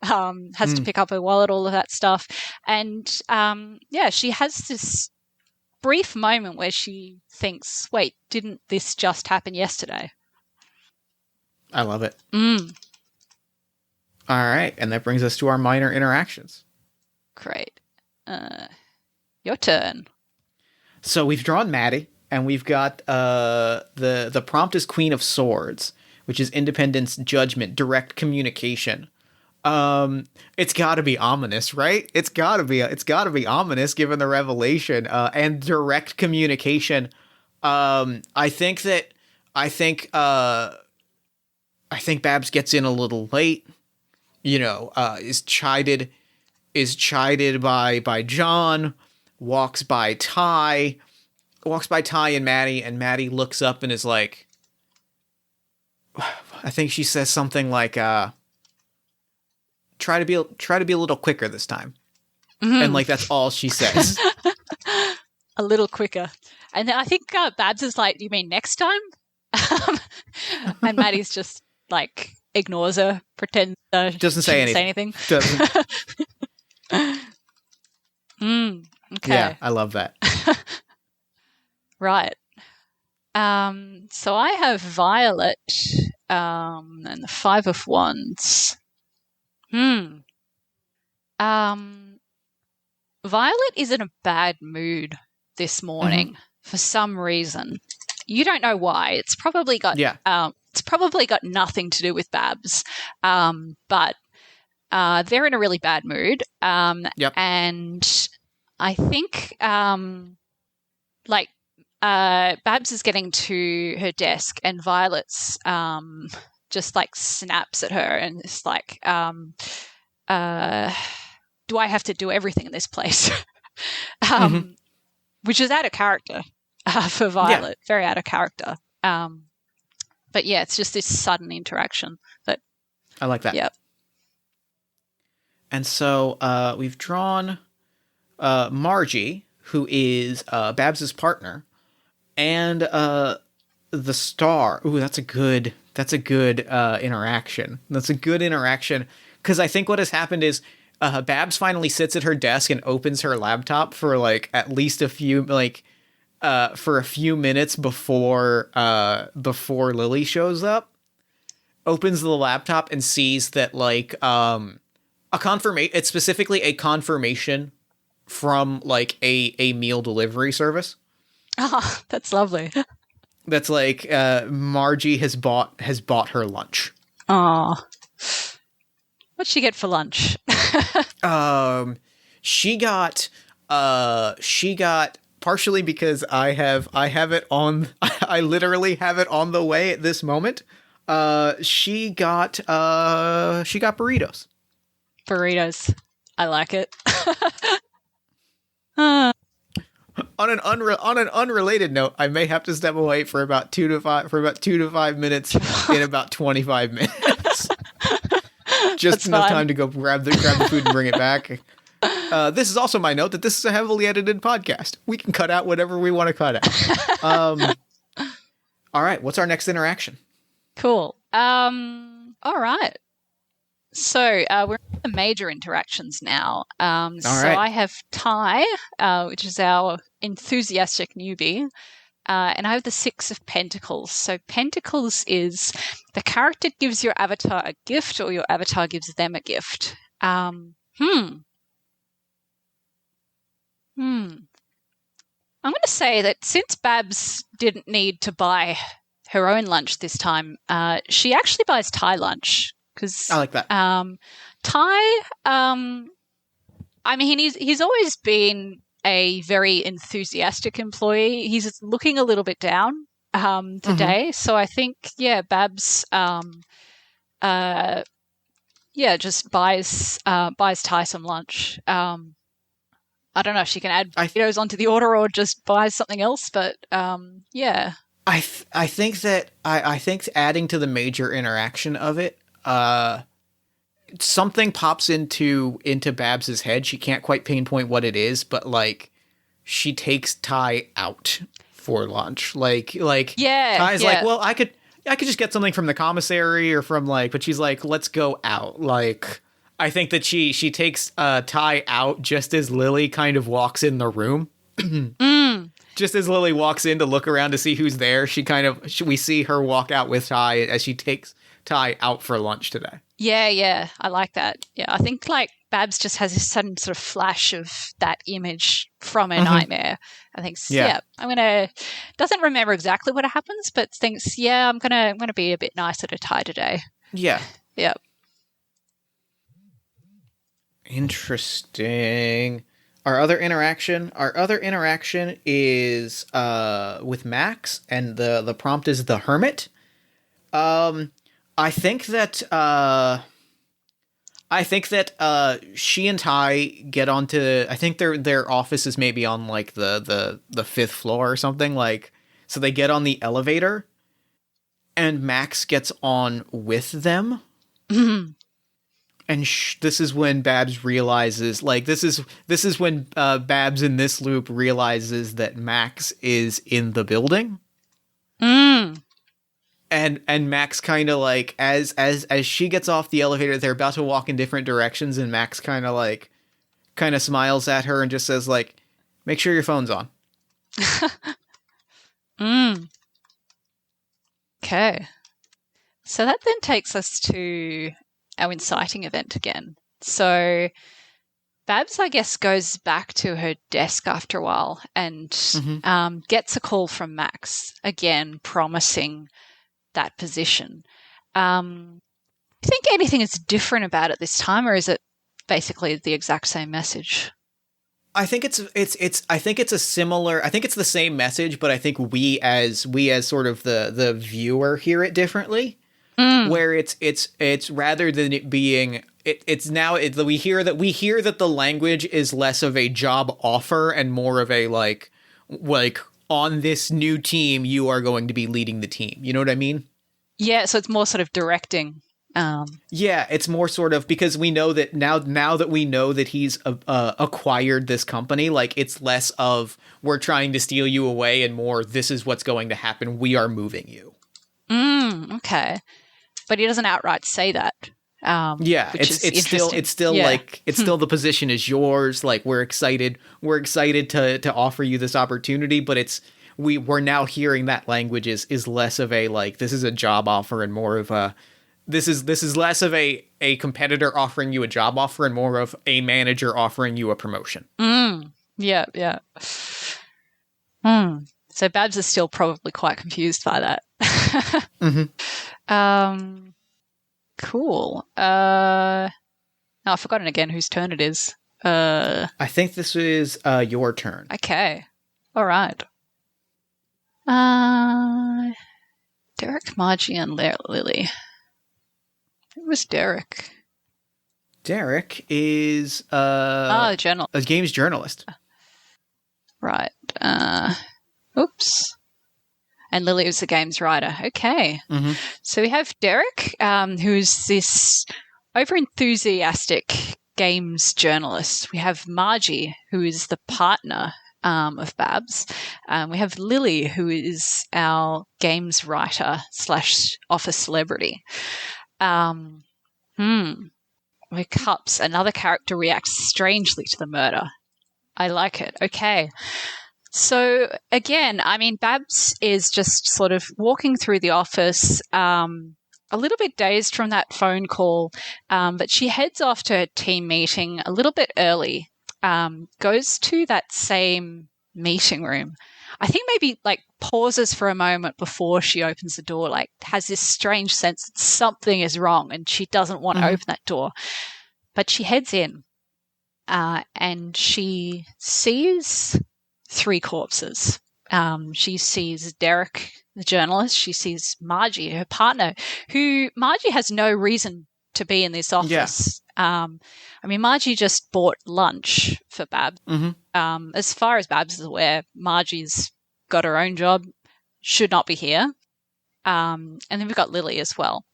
[SPEAKER 3] has to pick up her wallet, all of that stuff. And she has this brief moment where she thinks, wait, didn't this just happen yesterday?
[SPEAKER 1] I love it. All right. And that brings us to our minor interactions.
[SPEAKER 3] Great. Your turn.
[SPEAKER 1] So we've drawn Maddie, and we've got the prompt is Queen of Swords, which is independence, judgment, direct communication. It's got to be ominous, right? It's got to be ominous given the revelation and direct communication. I think Babs gets in a little late. Is chided by John. Walks by Ty and Maddie, and Maddie looks up and is like, I think she says something like, try to be a little quicker this time. And like, that's all she says.
[SPEAKER 3] A little quicker. And then I think Babs is like, you mean next time? And Maddie's just like ignores her, pretends
[SPEAKER 1] doesn't say anything.
[SPEAKER 3] Doesn't. Okay.
[SPEAKER 1] Yeah, I love that.
[SPEAKER 3] Right. So I have Violet and the 5 of Wands. Violet is in a bad mood this morning for some reason. You don't know why. It's probably got nothing to do with Babs. But they're in a really bad mood. And I think Babs is getting to her desk and Violet's just like snaps at her and it's like, do I have to do everything in this place? Which is out of character for Violet, very out of character. But yeah, it's just this sudden interaction that
[SPEAKER 1] I like that.
[SPEAKER 3] Yep.
[SPEAKER 1] And so we've drawn Margie, who is Babs's partner, and the star. Ooh, that's a good That's a good interaction. That's a good interaction, because I think what has happened is Babs finally sits at her desk and opens her laptop for like at least a few for a few minutes before Lily shows up. Opens the laptop and sees that like it's specifically a confirmation from like a meal delivery service.
[SPEAKER 3] Oh, that's lovely.
[SPEAKER 1] That's like Margie has bought her lunch.
[SPEAKER 3] Oh, what'd she get for lunch?
[SPEAKER 1] She got partially because I have it on. I literally have it on the way at this moment. She got burritos.
[SPEAKER 3] Burritos. I like it.
[SPEAKER 1] On an unrelated note, I may have to step away for about 2 to 5 minutes in about 25 minutes. Just
[SPEAKER 3] That's
[SPEAKER 1] enough
[SPEAKER 3] fine.
[SPEAKER 1] time to go grab the food and bring it back. This is also my note that this is a heavily edited podcast. We can cut out whatever we want to cut out. All right, what's our next interaction?
[SPEAKER 3] Cool. All right. So we're in the major interactions now. So
[SPEAKER 1] right.
[SPEAKER 3] I have Ty, which is our enthusiastic newbie, and I have the Six of Pentacles. So Pentacles is the character gives your avatar a gift, or your avatar gives them a gift. I'm going to say that since Babs didn't need to buy her own lunch this time, she actually buys Ty lunch. Because
[SPEAKER 1] I like that.
[SPEAKER 3] Ty, I mean, he's always been a very enthusiastic employee. He's looking a little bit down today, so I think Babs, just buys Ty some lunch. I don't know if she can add potatoes onto the order or just buys something else, but yeah.
[SPEAKER 1] I think that I think adding to the major interaction of it. Something pops into Babs's head. She can't quite pinpoint what it is, but like she takes Ty out for lunch. Like Ty's like, well, I could just get something from the commissary or from like, but she's like, let's go out. Like, I think that she takes Ty out just as Lily kind of walks in the room. Just as Lily walks in to look around to see who's there, we see her walk out with Ty as she takes Ty out for lunch today. Yeah,
[SPEAKER 3] I like that. Yeah, I think like Babs just has this sudden sort of flash of that image from a nightmare. I think, doesn't remember exactly what happens, but thinks, I'm gonna be a bit nicer to Ty today.
[SPEAKER 1] Yeah.
[SPEAKER 3] Yep.
[SPEAKER 1] Interesting. Our other interaction is with Max, and the prompt is the Hermit. I think that she and Ty get onto. I think their office is maybe on like the 5th floor or something. Like, so they get on the elevator, and Max gets on with them. Mm-hmm. And this is when Babs realizes, like, this is when Babs in this loop realizes that Max is in the building.
[SPEAKER 3] Mm.
[SPEAKER 1] And Max kind of like, as she gets off the elevator, they're about to walk in different directions, and Max kind of smiles at her and just says, like, make sure your phone's on.
[SPEAKER 3] Okay. So that then takes us to our inciting event again. So Babs, I guess, goes back to her desk after a while and gets a call from Max, again, promising that position. Do you think anything is different about it this time, or is it basically the exact same message?
[SPEAKER 1] I think it's a similar. I think it's the same message, but I think we as sort of the viewer hear it differently. Where it's rather than it being we hear that the language is less of a job offer and more of a like on this new team you are going to be leading the team. You know what I mean?
[SPEAKER 3] Yeah, so it's more sort of directing.
[SPEAKER 1] Yeah, it's more sort of because we know that now that we know that he's acquired this company, like it's less of we're trying to steal you away and more this is what's going to happen. We are moving you.
[SPEAKER 3] Okay. But he doesn't outright say that.
[SPEAKER 1] Yeah, it's still like it's still the position is yours. Like we're excited to offer you this opportunity, but we're now hearing that language is less of a like this is a job offer and more of a this is less of a competitor offering you a job offer and more of a manager offering you a promotion.
[SPEAKER 3] Yeah. So Babs is still probably quite confused by that.
[SPEAKER 1] Mm-hmm.
[SPEAKER 3] Cool. I've forgotten again whose turn it is.
[SPEAKER 1] I think this is your turn.
[SPEAKER 3] Okay. All right. Derek, Margie, and Lily. Who was Derek?
[SPEAKER 1] Derek is
[SPEAKER 3] a
[SPEAKER 1] games journalist.
[SPEAKER 3] Right. Oops. And Lily was the games writer. Okay.
[SPEAKER 1] Mm-hmm.
[SPEAKER 3] So we have Derek, who's this over-enthusiastic games journalist. We have Margie, who is the partner of Babs. We have Lily, who is our games writer / office celebrity. With Cups, another character reacts strangely to the murder. I like it. Okay. So again, I mean, Babs is just sort of walking through the office, a little bit dazed from that phone call, but she heads off to her team meeting a little bit early, goes to that same meeting room. I think maybe like pauses for a moment before she opens the door, like has this strange sense that something is wrong and she doesn't want to open that door. But she heads in and she sees 3 corpses. She sees Derek, the journalist. She sees Margie, her partner, who Margie has no reason to be in this office. Yeah. I mean, Margie just bought lunch for Babs. As far as Babs is aware, Margie's got her own job, should not be here. And then we've got Lily as well.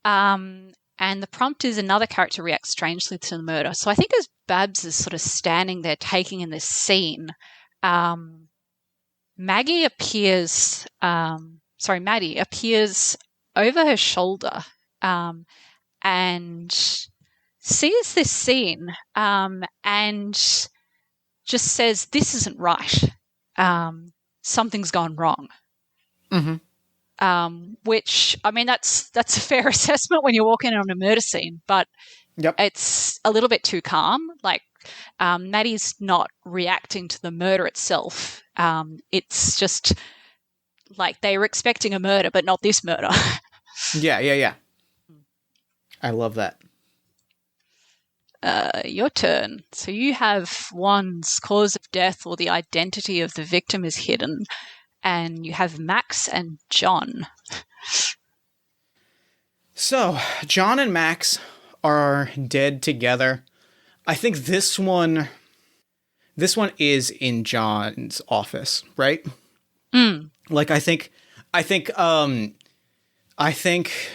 [SPEAKER 3] And the prompt is another character reacts strangely to the murder. So I think as Babs is sort of standing there taking in this scene, Maddie appears over her shoulder and sees this scene and just says, "This isn't right. Something's gone wrong." Which, I mean, that's a fair assessment when you're walking on a murder scene, but it's a little bit too calm. Like, Maddie's not reacting to the murder itself. It's just like they were expecting a murder, but not this murder.
[SPEAKER 1] Yeah. I love that.
[SPEAKER 3] Your turn. So you have one's cause of death or the identity of the victim is hidden, and you have Max and John.
[SPEAKER 1] So, John and Max are dead together. I think this one is in John's office, right? Like I think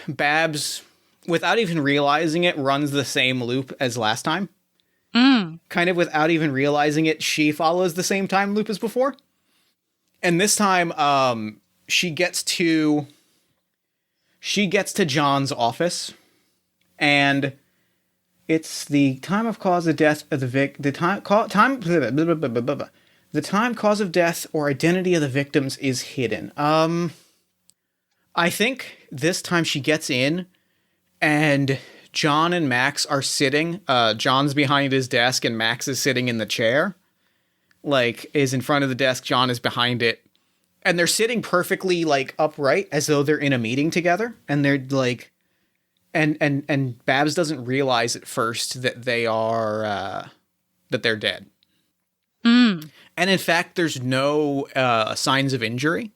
[SPEAKER 1] Babs, without even realizing it, runs the same loop as last time. Kind of without even realizing it, she follows the same time loop as before. And this time, she gets to John's office, and it's the time of cause of death of the time cause of death or identity of the victims is hidden. I think this time she gets in, and John and Max are sitting. John's behind his desk, and Max is sitting in the chair. Like, is in front of the desk, John is behind it. And they're sitting perfectly, like, upright, as though they're in a meeting together. And they're, like... And Babs doesn't realize at first that they are... that they're dead. And in fact, there's no signs of injury.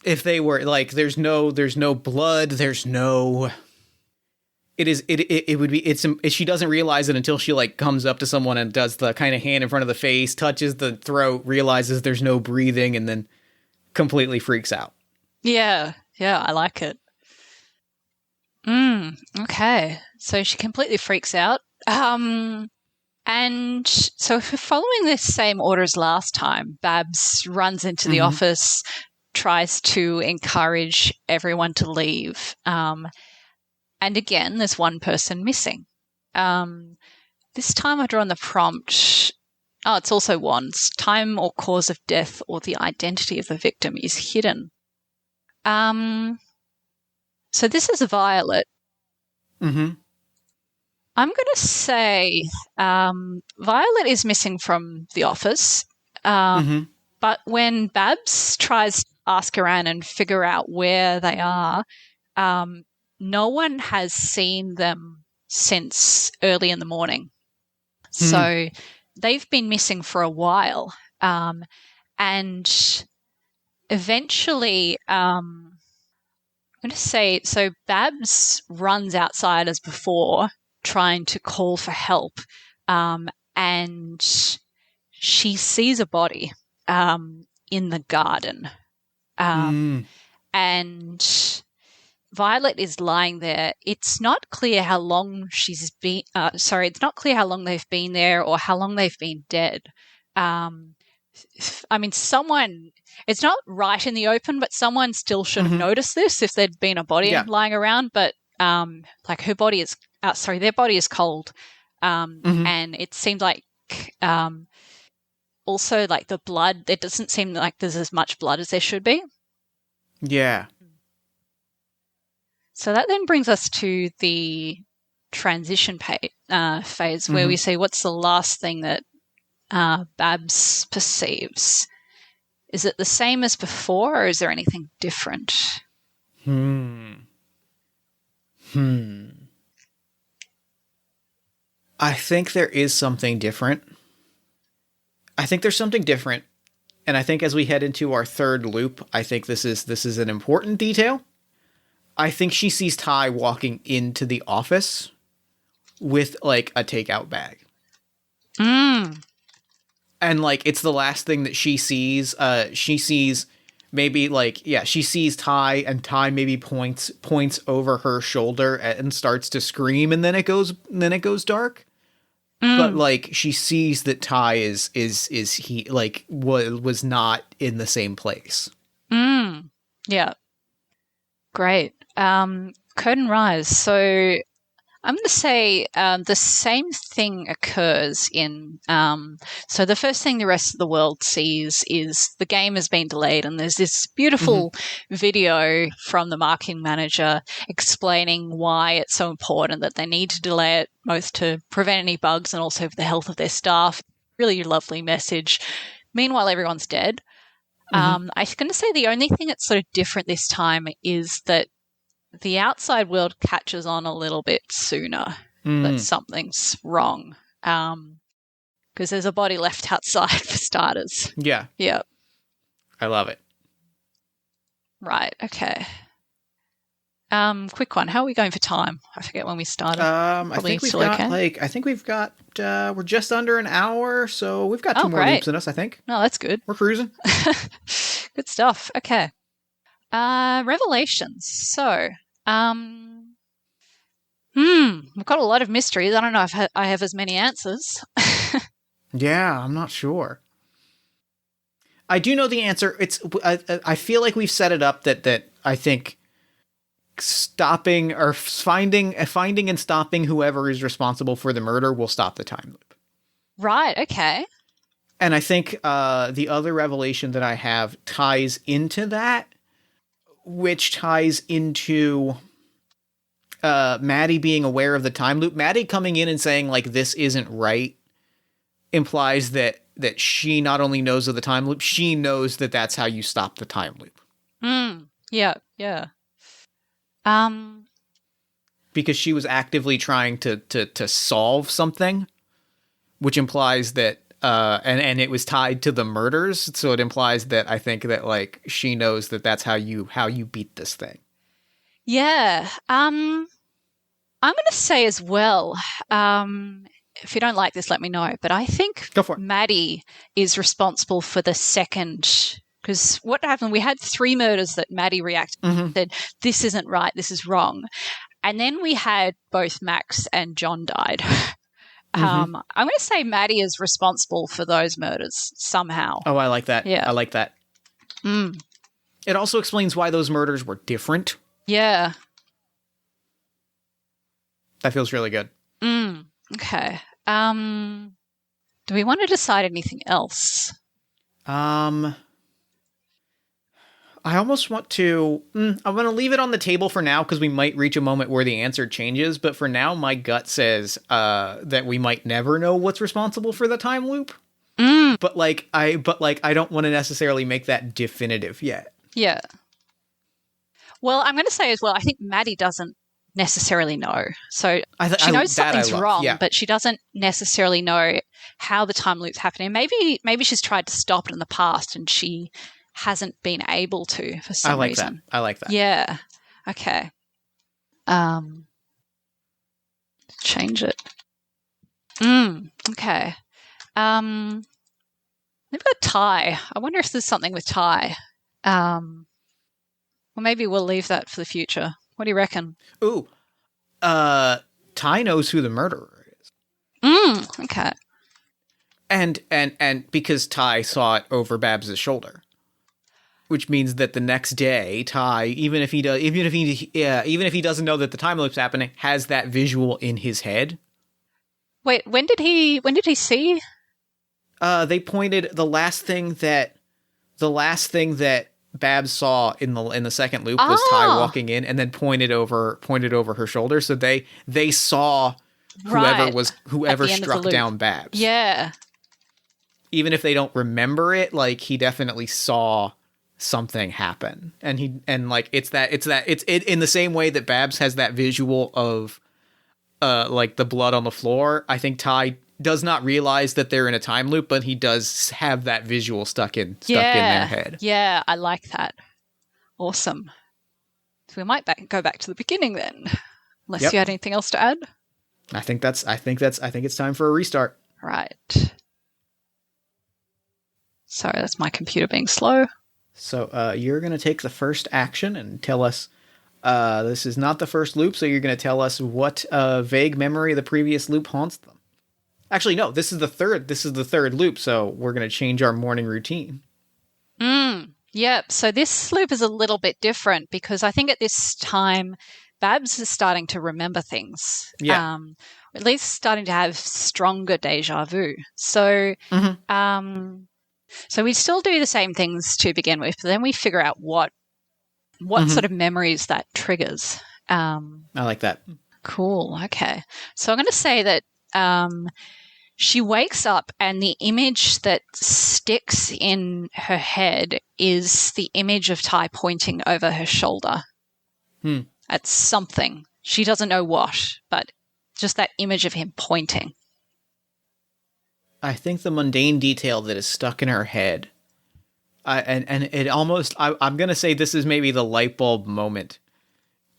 [SPEAKER 1] If they were, like, there's no blood, there's no... She doesn't realize it until she like comes up to someone and does the kind of hand in front of the face, touches the throat, realizes there's no breathing, and then completely freaks out. Yeah,
[SPEAKER 3] I like it. Okay. So she completely freaks out. And so if we're following this same order as last time, Babs runs into the office, tries to encourage everyone to leave. And again, there's one person missing. This time I've drawn the prompt. Oh, it's also wands. Time or cause of death or the identity of the victim is hidden. So this is a Violet.
[SPEAKER 1] Mm-hmm.
[SPEAKER 3] I'm going to say Violet is missing from the office. But when Babs tries to ask around and figure out where they are, no one has seen them since early in the morning. So they've been missing for a while. And eventually, I'm going to say, so Babs runs outside as before, trying to call for help, and she sees a body in the garden. And Violet is lying there. It's not clear how long she's been. It's not clear how long they've been there or how long they've been dead. I mean, someone. It's not right in the open, but someone still should have noticed this if there'd been a body lying around. But like her body is. Their body is cold, and it seemed like. Also, like the blood. It doesn't seem like there's as much blood as there should be.
[SPEAKER 1] Yeah.
[SPEAKER 3] So that then brings us to the transition phase where we see what's the last thing that Babs perceives. Is it the same as before, or is there anything different?
[SPEAKER 1] I think there is something different. I think there's something different. And I think as we head into our third loop, I think this is an important detail. I think she sees Ty walking into the office with like a takeout bag. And like it's the last thing that she sees. She sees maybe like she sees Ty, and Ty maybe points over her shoulder and starts to scream, and then it goes dark. But like she sees that Ty is he like was not in the same place.
[SPEAKER 3] Yeah. Great. Curtain rise. So I'm going to say the same thing occurs in. So the first thing the rest of the world sees is the game has been delayed, and there's this beautiful video from the marketing manager explaining why it's so important that they need to delay it, both to prevent any bugs and also for the health of their staff. Really lovely message. Meanwhile, everyone's dead. I'm going to say the only thing that's sort of different this time is that the outside world catches on a little bit sooner that something's wrong, because there's a body left outside for starters.
[SPEAKER 1] Yeah.
[SPEAKER 3] Yeah.
[SPEAKER 1] I love it.
[SPEAKER 3] Right. Okay. Quick one. How are we going for time? I forget when we started.
[SPEAKER 1] I think we've got I think we've got we're just under an hour, so we've got two more loops in us, I think.
[SPEAKER 3] No, that's good.
[SPEAKER 1] We're cruising.
[SPEAKER 3] Good stuff. Okay. Revelations. So, we've got a lot of mysteries. I don't know if I have as many answers.
[SPEAKER 1] Yeah, I'm not sure. I do know the answer. It's I feel like we've set it up that I think stopping or finding and stopping whoever is responsible for the murder will stop the time loop.
[SPEAKER 3] Right. Okay.
[SPEAKER 1] And I think the other revelation that I have ties into that, which ties into Maddie being aware of the time loop. Maddie coming in and saying like this isn't right implies that she not only knows of the time loop, she knows that that's how you stop the time loop.
[SPEAKER 3] Yeah. Yeah.
[SPEAKER 1] Because she was actively trying to solve something, which implies that and it was tied to the murders, so it implies that I think that like she knows that that's how you beat this thing.
[SPEAKER 3] Yeah. I'm going to say as well, if you don't like this, let me know, but I think
[SPEAKER 1] Go for it.
[SPEAKER 3] Maddie is responsible for the second, because what happened, we had 3 murders that Maddie reacted and said, this isn't right, this is wrong. And then we had both Max and John died. I'm going to say Maddie is responsible for those murders somehow.
[SPEAKER 1] Oh, I like that.
[SPEAKER 3] Yeah.
[SPEAKER 1] I like that. It also explains why those murders were different.
[SPEAKER 3] Yeah.
[SPEAKER 1] That feels really good.
[SPEAKER 3] Okay. Do we want to decide anything else?
[SPEAKER 1] I almost want to... I'm going to leave it on the table for now because we might reach a moment where the answer changes. But for now, my gut says that we might never know what's responsible for the time loop. But I don't want to necessarily make that definitive yet.
[SPEAKER 3] Yeah. Well, I'm going to say as well, I think Maddie doesn't necessarily know. So she knows something's wrong, but she doesn't necessarily know how the time loop's happening. Maybe she's tried to stop it in the past and she hasn't been able to for some reason.
[SPEAKER 1] I like that.
[SPEAKER 3] Yeah. Okay. Change it. Okay. They've got Ty. I wonder if there's something with Ty. Well, maybe we'll leave that for the future. What do you reckon?
[SPEAKER 1] Ooh. Ty knows who the murderer is.
[SPEAKER 3] Okay.
[SPEAKER 1] And because Ty saw it over Babs' shoulder. Which means that the next day, Ty, even if he doesn't know that the time loop's happening, has that visual in his head.
[SPEAKER 3] Wait, when did he see?
[SPEAKER 1] They pointed the last thing that Babs saw in the second loop was Ty walking in, and then pointed over her shoulder. So they saw whoever struck down Babs.
[SPEAKER 3] Yeah.
[SPEAKER 1] Even if they don't remember it, like he definitely saw something happen, and it's in the same way that Babs has that visual of like the blood on the floor. I think Ty does not realize that they're in a time loop, but he does have that visual stuck in their head.
[SPEAKER 3] Yeah, I like that. Awesome. So we might go back to the beginning then, unless you had anything else to add.
[SPEAKER 1] I think it's time for a restart.
[SPEAKER 3] Right. Sorry, that's my computer being slow.
[SPEAKER 1] So you're going to take the first action and tell us, this is not the first loop, so you're going to tell us what vague memory of the previous loop haunts them. Actually, no, this is the third loop, so we're going to change our morning routine.
[SPEAKER 3] Yep, so this loop is a little bit different because I think at this time, Babs is starting to remember things.
[SPEAKER 1] Yeah.
[SPEAKER 3] At least starting to have stronger deja vu. So, so we still do the same things to begin with, but then we figure out what sort of memories that triggers.
[SPEAKER 1] I like that.
[SPEAKER 3] Cool. Okay. So I'm going to say that she wakes up and the image that sticks in her head is the image of Ty pointing over her shoulder at something. She doesn't know what, but just that image of him pointing.
[SPEAKER 1] I think the mundane detail that is stuck in her head, and it almost, I'm going to say this is maybe the light bulb moment.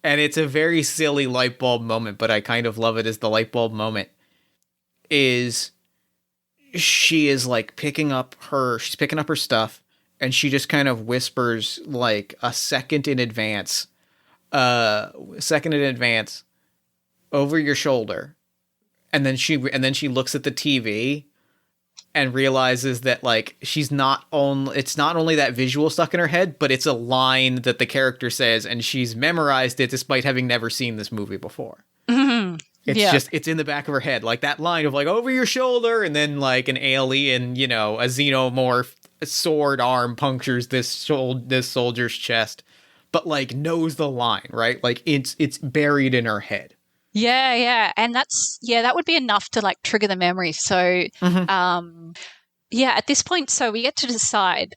[SPEAKER 1] And it's a very silly light bulb moment, but I kind of love it as the light bulb moment, is she is like picking up her stuff, and she just kind of whispers like a second in advance over your shoulder. And then she looks at the TV and realizes that like it's not only that visual stuck in her head, but it's a line that the character says, and she's memorized it despite having never seen this movie before. It's in the back of her head, like that line of like over your shoulder, and then like an alien, a xenomorph sword arm punctures this soldier's chest, but like knows the line, right? Like it's buried in her head.
[SPEAKER 3] Yeah. And that would be enough to like trigger the memory. So, at this point, so we get to decide,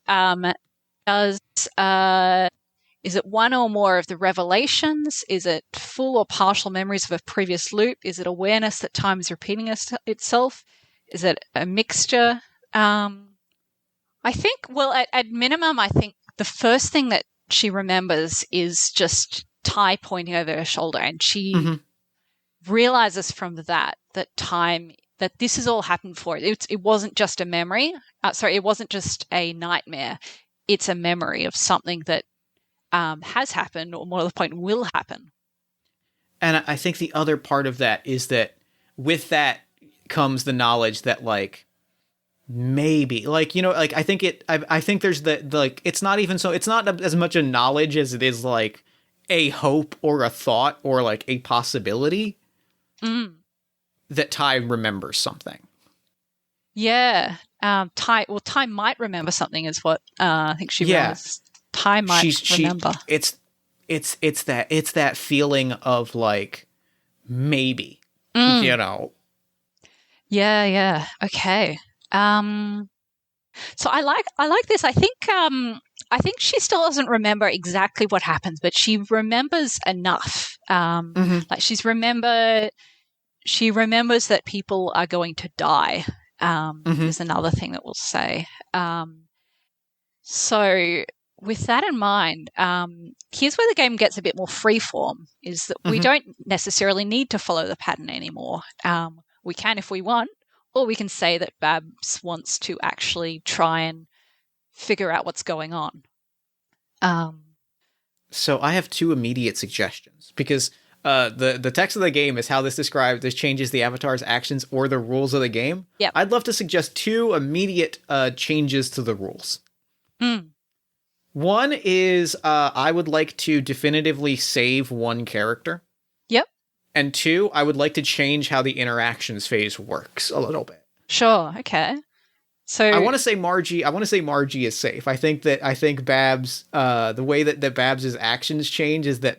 [SPEAKER 3] is it one or more of the revelations? Is it full or partial memories of a previous loop? Is it awareness that time is repeating itself? Is it a mixture? I think, well, at minimum, I think the first thing that she remembers is just Ty pointing over her shoulder, and she realizes from that this has all happened for it. It wasn't just a memory. It wasn't just a nightmare. It's a memory of something that has happened, or more to the point, will happen.
[SPEAKER 1] And I think the other part of that is that with that comes the knowledge that like maybe like, like I think there's the like, it's not even so, it's not as much a knowledge as it is like a hope or a thought or like a possibility that Ty remembers something.
[SPEAKER 3] Yeah. Ty might remember something is what I think she realizes. Ty might remember.
[SPEAKER 1] It's that feeling of like, maybe,
[SPEAKER 3] Yeah, yeah. Okay. So I like this. I think she still doesn't remember exactly what happens, but she remembers enough. Like she remembers that people are going to die. Is another thing that we'll say. So with that in mind, here's where the game gets a bit more freeform, is that we don't necessarily need to follow the pattern anymore. We can if we want, or we can say that Babs wants to actually try and figure out what's going on.
[SPEAKER 1] So I have two immediate suggestions, because the text of the game is how this changes the avatar's actions or the rules of the game.
[SPEAKER 3] Yep.
[SPEAKER 1] I'd love to suggest two immediate changes to the rules. One is I would like to definitively save one character.
[SPEAKER 3] Yep.
[SPEAKER 1] And two, I would like to change how the interactions phase works a little bit.
[SPEAKER 3] Sure. Okay. So
[SPEAKER 1] I want to say Margie is safe. I think Babs, the way that Babs's actions change is that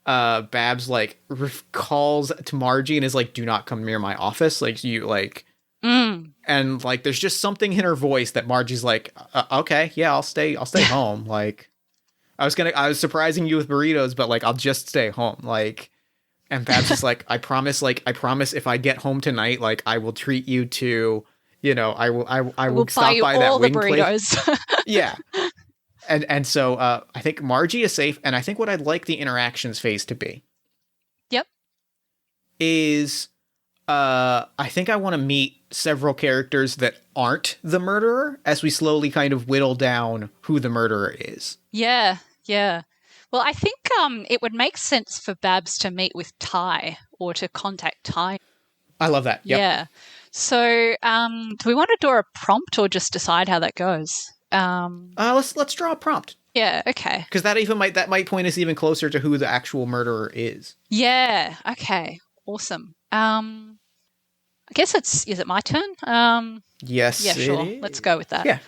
[SPEAKER 1] Babs like calls to Margie and is like, "Do not come near my office." Like you like, and like there's just something in her voice that Margie's like, "Okay, yeah, I'll stay home." Like, I was surprising you with burritos, but like I'll just stay home. Like, and Babs is like, I promise if I get home tonight, like I will treat you to, I will stop by that wing place. Yeah. And so I think Margie is safe, and I think what I'd like the interactions phase to be.
[SPEAKER 3] Yep.
[SPEAKER 1] Is I think I want to meet several characters that aren't the murderer as we slowly kind of whittle down who the murderer is.
[SPEAKER 3] Yeah, yeah. Well, I think it would make sense for Babs to meet with Ty or to contact Ty.
[SPEAKER 1] I love that. Yep.
[SPEAKER 3] Yeah. So do we want to do a prompt or just decide how that goes?
[SPEAKER 1] Let's draw a prompt.
[SPEAKER 3] Yeah, okay.
[SPEAKER 1] Because that might point us even closer to who the actual murderer is.
[SPEAKER 3] Yeah, okay. Awesome. I guess is it my turn?
[SPEAKER 1] Yes.
[SPEAKER 3] Yeah, sure. Let's go with that.
[SPEAKER 1] Yeah.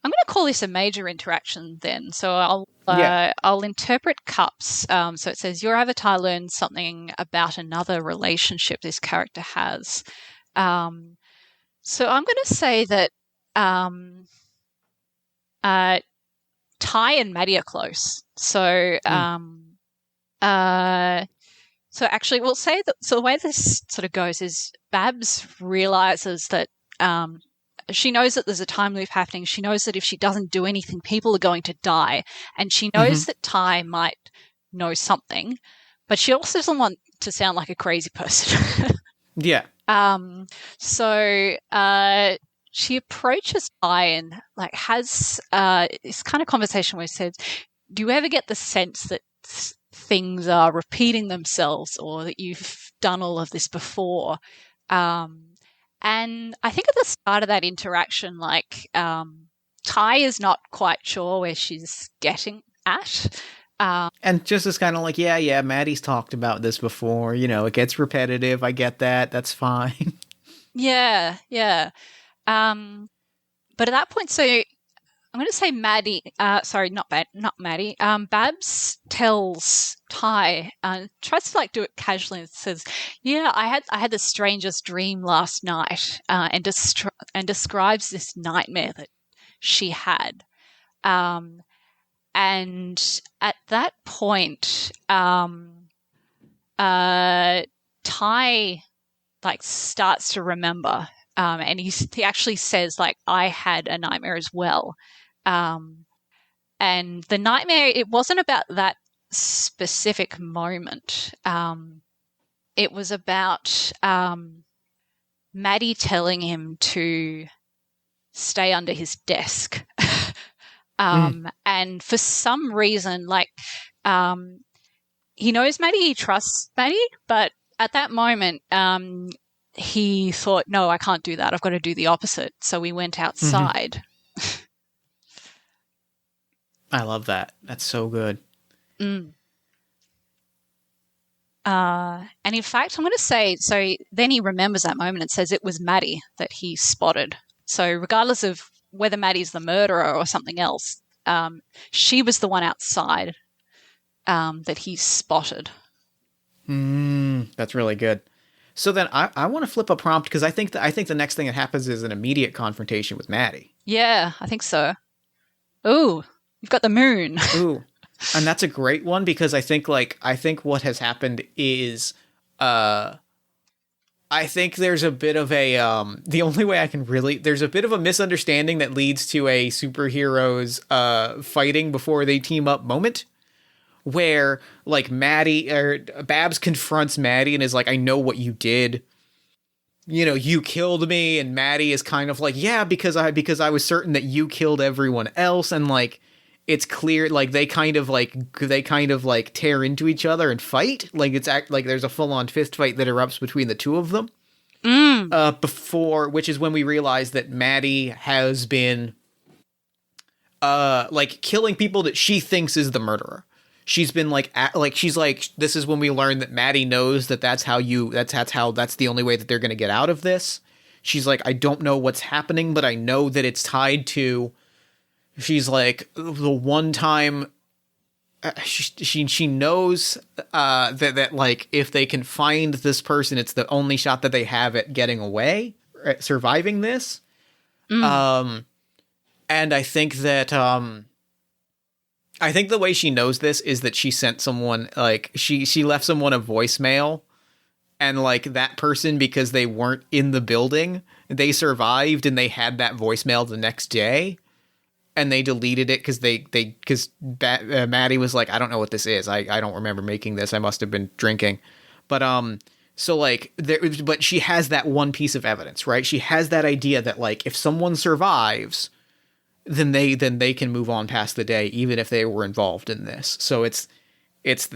[SPEAKER 3] I'm going to call this a major interaction then. So I'll interpret cups. So it says your avatar learns something about another relationship this character has. So I'm going to say that Ty and Maddie are close. So so actually we'll say that. So the way this sort of goes is Babs realizes that she knows that there's a time loop happening. She knows that if she doesn't do anything, people are going to die. And she knows that Ty might know something, but she also doesn't want to sound like a crazy person.
[SPEAKER 1] Yeah.
[SPEAKER 3] So she approaches Ty and like has this kind of conversation where she says, "Do you ever get the sense that things are repeating themselves, or that you've done all of this before?" And I think at the start of that interaction, like Ty is not quite sure where she's getting at.
[SPEAKER 1] And just as kind of like, yeah, Maddie's talked about this before. It gets repetitive. I get that. That's fine.
[SPEAKER 3] Yeah. But at that point, so I'm going to say Maddie. Sorry, not Maddie. Babs tells Ty, tries to like do it casually, and says, "Yeah, I had the strangest dream last night," and describes this nightmare that she had. And at that point, Ty like starts to remember. And he actually says, like, I had a nightmare as well. And the nightmare, it wasn't about that specific moment. It was about Maddie telling him to stay under his desk. And for some reason, like, he knows Maddie, he trusts Maddie, but at that moment, he thought, no, I can't do that. I've got to do the opposite. So we went outside.
[SPEAKER 1] I love that. That's so good.
[SPEAKER 3] Mm. And in fact, I'm going to say, so then he remembers that moment and says it was Maddie that he spotted. So regardless of whether Maddie's the murderer or something else, she was the one outside that he spotted.
[SPEAKER 1] That's really good. So then I want to flip a prompt because I think the next thing that happens is an immediate confrontation with Maddie.
[SPEAKER 3] Yeah, I think so. Ooh, you've got the moon.
[SPEAKER 1] Ooh. And that's a great one because I think what has happened is I think there's a bit of a the only way I can really there's a bit of a misunderstanding that leads to a superheroes fighting before they team up moment where like Maddie or Babs confronts Maddie and is like, I know what you did. You know, you killed me, and Maddie is kind of like, yeah, because I was certain that you killed everyone else, and like it's clear like they kind of like tear into each other and fight. Like like there's a full-on fist fight that erupts between the two of them. Which is when we realize that Maddie has been like killing people that she thinks is the murderer. She's been this is when we learn that Maddie knows that that's the only way that they're going to get out of this. She's like, I don't know what's happening, but I know that it's tied to. She's like, the one time she knows that like if they can find this person, it's the only shot that they have at getting away, at surviving this. And I think that I think the way she knows this is that she sent someone like she left someone a voicemail, and like that person, because they weren't in the building, they survived and they had that voicemail the next day. And they deleted it because Maddie was like, I don't know what this is. I don't remember making this. I must have been drinking. But but she has that one piece of evidence, right? She has that idea that like if someone survives, then they can move on past the day, even if they were involved in this. So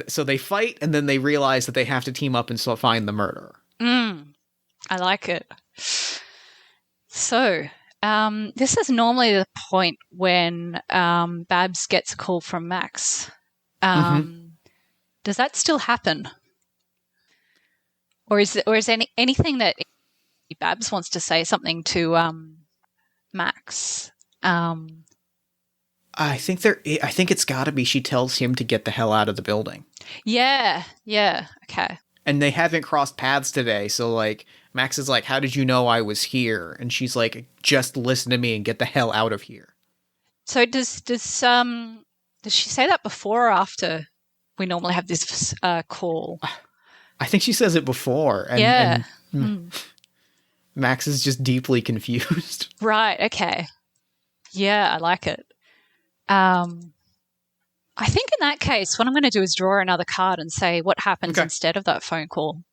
[SPEAKER 1] so they fight, and then they realize that they have to team up and find the murderer.
[SPEAKER 3] I like it. So. This is normally the point when Babs gets a call from Max. Does that still happen? Or is anything that Babs wants to say something to Max?
[SPEAKER 1] I think it's got to be she tells him to get the hell out of the building.
[SPEAKER 3] Yeah, okay.
[SPEAKER 1] And they haven't crossed paths today, so like Max is like, how did you know I was here? And she's like, just listen to me and get the hell out of here.
[SPEAKER 3] So does she say that before or after we normally have this call?
[SPEAKER 1] I think she says it before. And Max is just deeply confused.
[SPEAKER 3] Right, okay. Yeah, I like it. I think in that case, what I'm going to do is draw another card and say what happens instead of that phone call.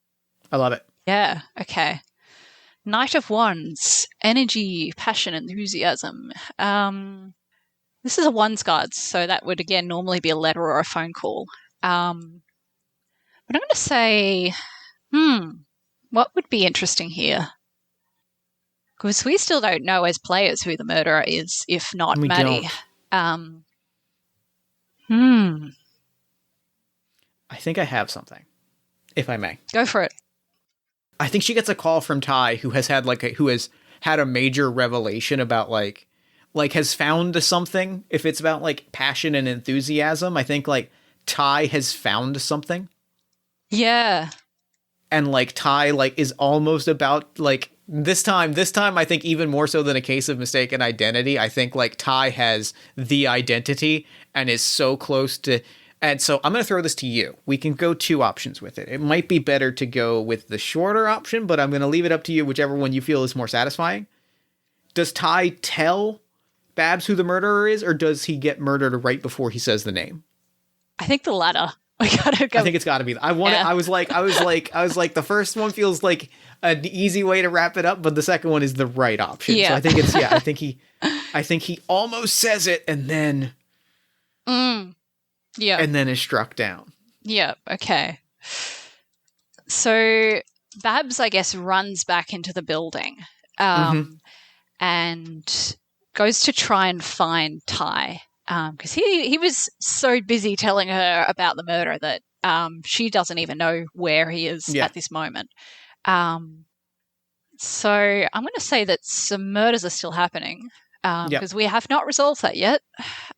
[SPEAKER 1] I love it.
[SPEAKER 3] Yeah, okay. Knight of Wands, energy, passion, enthusiasm. This is a Wands card, so that would, again, normally be a letter or a phone call. But I'm going to say, what would be interesting here? Because we still don't know as players who the murderer is, if not Maddie.
[SPEAKER 1] I think I have something, if I may.
[SPEAKER 3] Go for it.
[SPEAKER 1] I think she gets a call from Ty, who has had a major revelation about like has found something. If it's about like passion and enthusiasm, I think like Ty has found something.
[SPEAKER 3] Yeah.
[SPEAKER 1] And like Ty like is almost about like this time I think even more so than a case of mistaken identity, I think like Ty has the identity and is so close to. And so I'm going to throw this to you. We can go two options with it. It might be better to go with the shorter option, but I'm going to leave it up to you, whichever one you feel is more satisfying. Does Ty tell Babs who the murderer is, or does he get murdered right before he says the name?
[SPEAKER 3] I think the latter. We gotta go.
[SPEAKER 1] I think it's got to be. I was like, the first one feels like an easy way to wrap it up, but the second one is the right option.
[SPEAKER 3] Yeah.
[SPEAKER 1] So I think it's I think he almost says it and then.
[SPEAKER 3] Yeah.
[SPEAKER 1] And then is struck down.
[SPEAKER 3] Yeah, okay. So Babs, I guess, runs back into the building and goes to try and find Ty because he was so busy telling her about the murder that she doesn't even know where he is at this moment. So I'm going to say that some murders are still happening because we have not resolved that yet.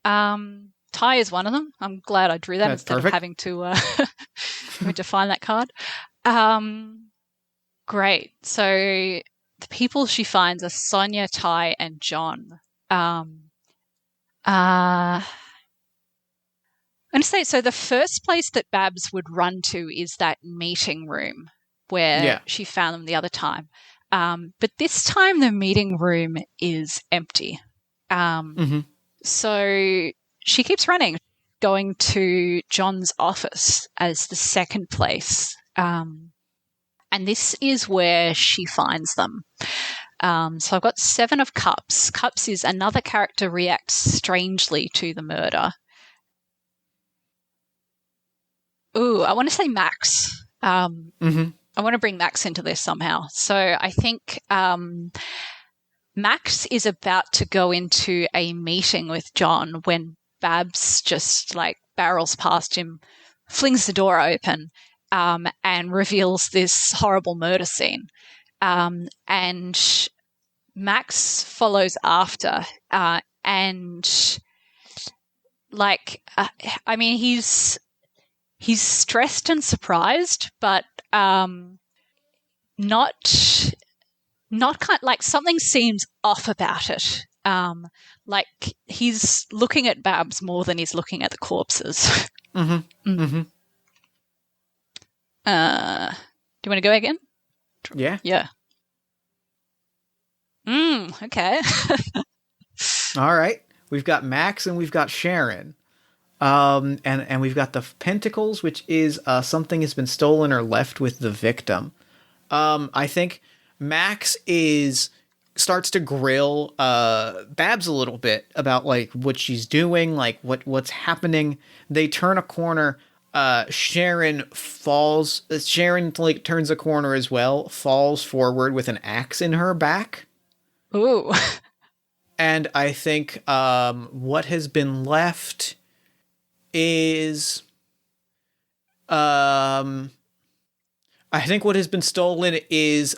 [SPEAKER 3] Ty is one of them. I'm glad I drew that instead of having to having to find that card. Great. So the people she finds are Sonia, Ty, and John. I'm going to say, so the first place that Babs would run to is that meeting room where she found them the other time. But this time the meeting room is empty. So she keeps running, going to John's office as the second place. And this is where she finds them. So I've got 7 of Cups. Cups is another character reacts strangely to the murder. Ooh, I want to say Max. I want to bring Max into this somehow. So I think Max is about to go into a meeting with John when Babs just like barrels past him, flings the door open, and reveals this horrible murder scene. And Max follows after, and like, I mean, he's stressed and surprised, but not like something seems off about it. Like he's looking at Babs more than he's looking at the corpses. Do you want to go again?
[SPEAKER 1] Yeah.
[SPEAKER 3] Yeah. Okay.
[SPEAKER 1] All right. We've got Max and we've got Sharon. And we've got the Pentacles, which is something has been stolen or left with the victim. I think Max starts to grill Babs a little bit about like what she's doing, like what's happening. They turn a corner. Sharon falls. Sharon like turns a corner as well, falls forward with an axe in her back.
[SPEAKER 3] Ooh.
[SPEAKER 1] And I think what has been left is I think what has been stolen is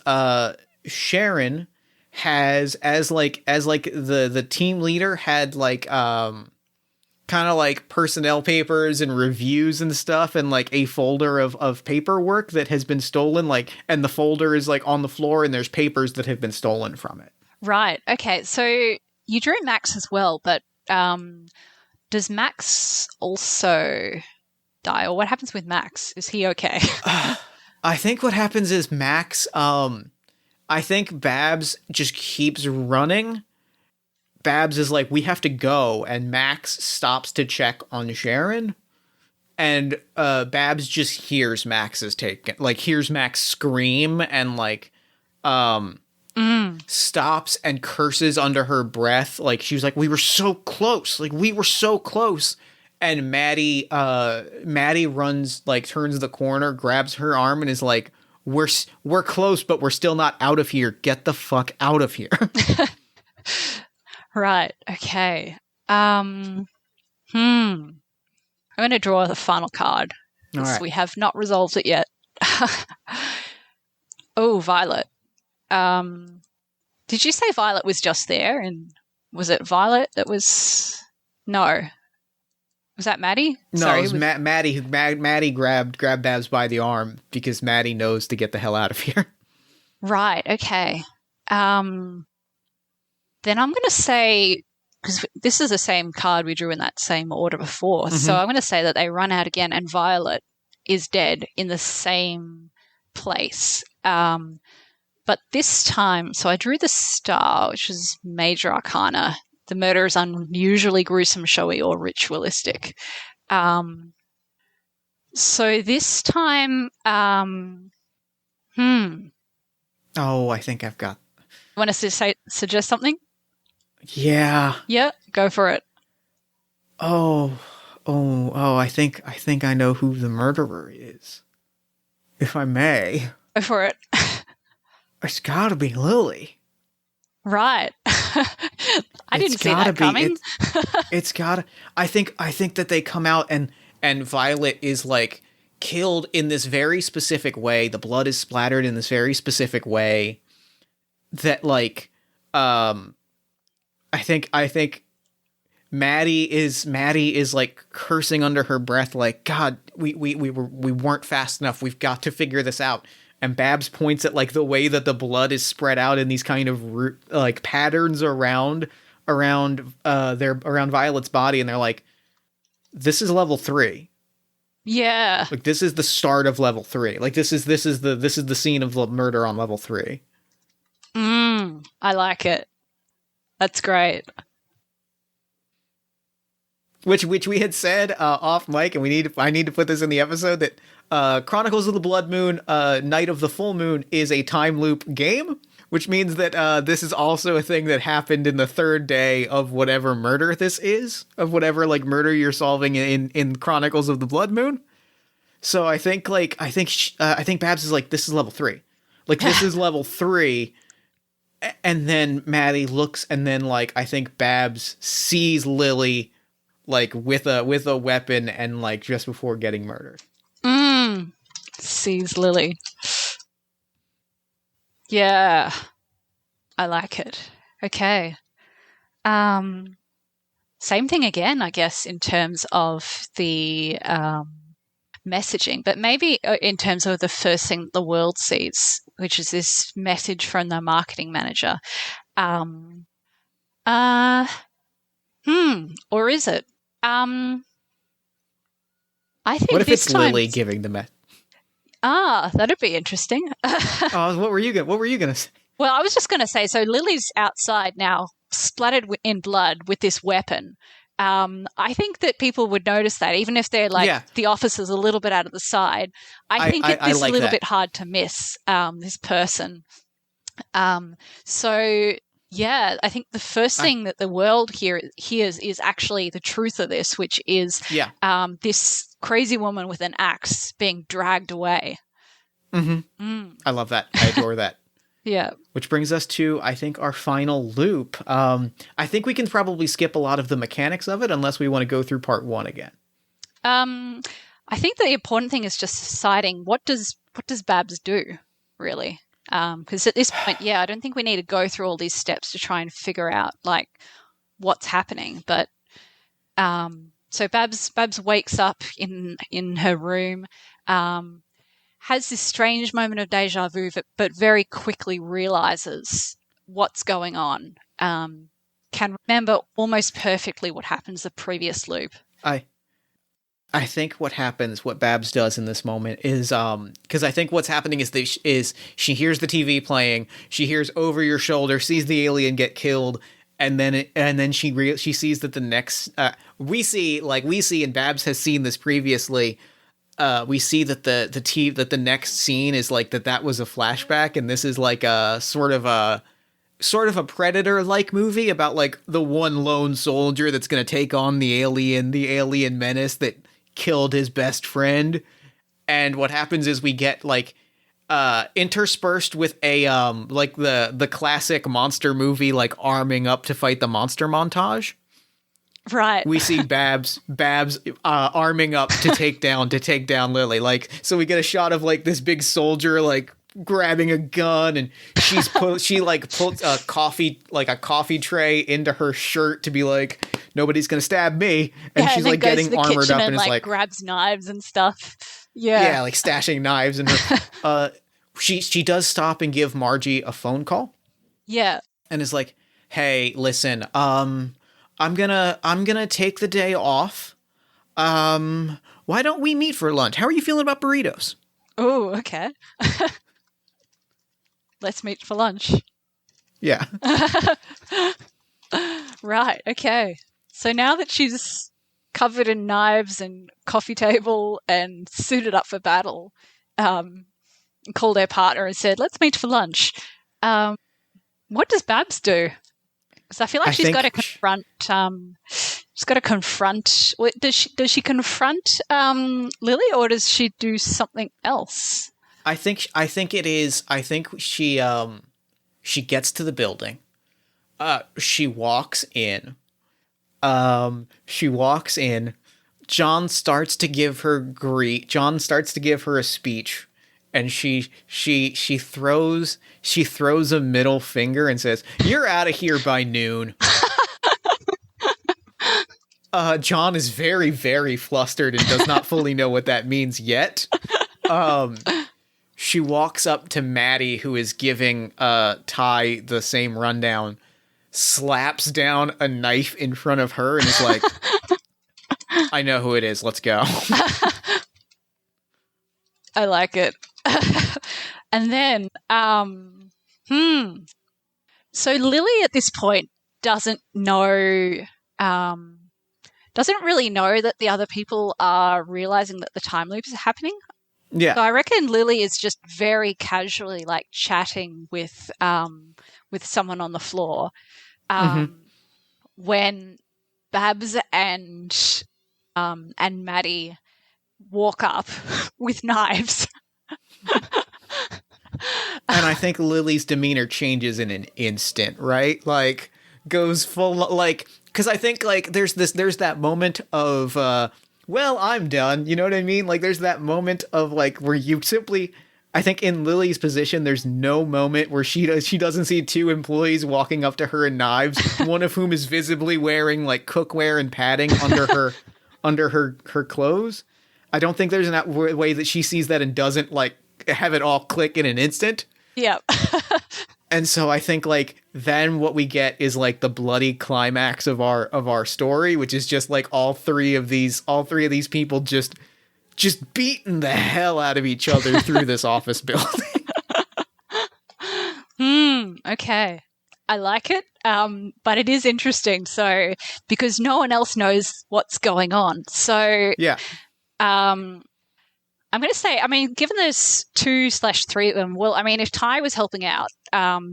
[SPEAKER 1] Sharon has as the team leader had like kind of like personnel papers and reviews and stuff and like a folder of paperwork that has been stolen, like, and the folder is like on the floor and there's papers that have been stolen from it.
[SPEAKER 3] Right. Okay. So you drew Max as well, but does Max also die, or what happens with Max? Is he okay?
[SPEAKER 1] I think what happens is Max, I think Babs just keeps running. Babs is like, we have to go, and Max stops to check on Sharon, and Babs just hears Max's take, like hears Max scream and like stops and curses under her breath. Like she was like, we were so close, and Maddie runs, like turns the corner, grabs her arm and is like, we're close, but we're still not out of here. Get the fuck out of here.
[SPEAKER 3] Right. Okay. I'm going to draw the final card because
[SPEAKER 1] All right.
[SPEAKER 3] we have not resolved it yet. Oh, Violet. Did you say Violet was just there? And was it Violet that was? No. Was that Maddie?
[SPEAKER 1] No,
[SPEAKER 3] Sorry,
[SPEAKER 1] it was Maddie. Maddie grabbed Babs by the arm because Maddie knows to get the hell out of here.
[SPEAKER 3] Right. Okay. Then I'm going to say, because this is the same card we drew in that same order before, so I'm going to say that they run out again and Violet is dead in the same place. But this time, so I drew the star, which is Major Arcana. The murder is unusually gruesome, showy, or ritualistic. So this time,
[SPEAKER 1] Oh, I think I've got.
[SPEAKER 3] Want to suggest something?
[SPEAKER 1] Yeah.
[SPEAKER 3] Yeah, go for it.
[SPEAKER 1] Oh! I think I know who the murderer is. if I may.
[SPEAKER 3] Go for it.
[SPEAKER 1] It's gotta be Lily.
[SPEAKER 3] Right. I didn't see that coming.
[SPEAKER 1] It's gotta. I think that they come out and Violet is like killed in this very specific way. The blood is splattered in this very specific way. That like, I think Maddie is like cursing under her breath, like, God, we weren't fast enough. We've got to figure this out. And Babs points at like the way that the blood is spread out in these kind of like patterns around Violet's body, and they're like, "This is level 3."
[SPEAKER 3] Yeah,
[SPEAKER 1] like this is the start of level 3. Like this is the scene of the murder on level 3.
[SPEAKER 3] I like it. That's great.
[SPEAKER 1] Which we had said off mic, and I need to put this in the episode, that Chronicles of the Blood Moon, Night of the Full Moon is a time loop game, which means that this is also a thing that happened in the third day of whatever murder this is, of whatever like murder you're solving in Chronicles of the Blood Moon. So I think Babs is like, this is level 3, like this is level 3, and then Maddie looks, and then like I think Babs sees Lily like with a weapon, and like just before getting murdered.
[SPEAKER 3] Sees Lily. Yeah. I like it. Okay. Same thing again, I guess, in terms of the messaging, but maybe in terms of the first thing the world sees, which is this message from the marketing manager. Or is it? I think
[SPEAKER 1] what if
[SPEAKER 3] this
[SPEAKER 1] it's
[SPEAKER 3] time
[SPEAKER 1] Lily giving the message?
[SPEAKER 3] That'd be interesting.
[SPEAKER 1] What were you gonna say?
[SPEAKER 3] Well, I was just going to say, so Lily's outside now, splattered in blood with this weapon. I think that people would notice that, even if they're like the officer's a little bit out of the side. I think it's like a little bit hard to miss this person. So yeah, I think the first thing that the world hears is actually the truth of this, which is this crazy woman with an axe being dragged away.
[SPEAKER 1] I love that. I adore that.
[SPEAKER 3] Yeah.
[SPEAKER 1] Which brings us to, I think, our final loop. I think we can probably skip a lot of the mechanics of it unless we want to go through part 1 again.
[SPEAKER 3] I think the important thing is just deciding what does Babs do, really. Because at this point, I don't think we need to go through all these steps to try and figure out like what's happening. But so Babs wakes up in her room, has this strange moment of deja vu, but very quickly realizes what's going on. Can remember almost perfectly what happens the previous loop.
[SPEAKER 1] I think what Babs does in this moment is, because I think what's happening is she hears the TV playing, she hears over your shoulder, sees the alien get killed, and then she sees that the next we see, and Babs has seen this previously. We see that the next scene is like that was a flashback, and this is like a sort of a Predator-like movie about like the one lone soldier that's going to take on the alien menace that killed his best friend. And what happens is we get like interspersed with a like the classic monster movie, like arming up to fight the monster montage.
[SPEAKER 3] Right.
[SPEAKER 1] We see Babs arming up to take down Lily. Like, so we get a shot of like this big soldier like grabbing a gun, and she puts a coffee tray into her shirt to be like, nobody's gonna stab me, and she's like getting armored up and is like
[SPEAKER 3] grabs knives and stuff. Yeah,
[SPEAKER 1] like stashing knives in her. She does stop and give Margie a phone call.
[SPEAKER 3] Yeah,
[SPEAKER 1] and is like, hey, listen, I'm gonna take the day off. Why don't we meet for lunch? How are you feeling about burritos?
[SPEAKER 3] Oh, okay. Let's meet for lunch.
[SPEAKER 1] Yeah.
[SPEAKER 3] Right, okay. So now that she's covered in knives and coffee table and suited up for battle, called her partner and said, let's meet for lunch. What does Babs do? Because I feel like she's got to confront. Does she confront Lily, or does she do something else?
[SPEAKER 1] I think it is. I think she gets to the building. She walks in. She walks in. John starts to give her a speech, and she throws a middle finger and says, "You're out of here by noon." John is very, very flustered and does not fully know what that means yet. She walks up to Maddie, who is giving Ty the same rundown, slaps down a knife in front of her, and is like, "I know who it is. Let's go."
[SPEAKER 3] I like it. And then, so Lily at this point doesn't really know that the other people are realizing that the time loop is happening.
[SPEAKER 1] Yeah.
[SPEAKER 3] So I reckon Lily is just very casually like chatting with someone on the floor when Babs and Maddie walk up with knives.
[SPEAKER 1] And I think Lily's demeanor changes in an instant, right? Like, goes full, like, because I think, like, there's that moment of, well, I'm done. You know what I mean? Like, there's that moment of, like, where you simply, I think in Lily's position, there's no moment where she doesn't see two employees walking up to her in knives, one of whom is visibly wearing, like, cookware and padding under her clothes. I don't think there's a way that she sees that and doesn't, like, have it all click in an instant.
[SPEAKER 3] Yeah.
[SPEAKER 1] And so I think, like, then what we get is, like, the bloody climax of our story, which is just, like, all three of these people just beating the hell out of each other through this office building.
[SPEAKER 3] Okay. I like it. But it is interesting. So, because no one else knows what's going on. So,
[SPEAKER 1] yeah.
[SPEAKER 3] I'm going to say, I mean, given there's 2/3 of them, well, I mean, if Ty was helping out,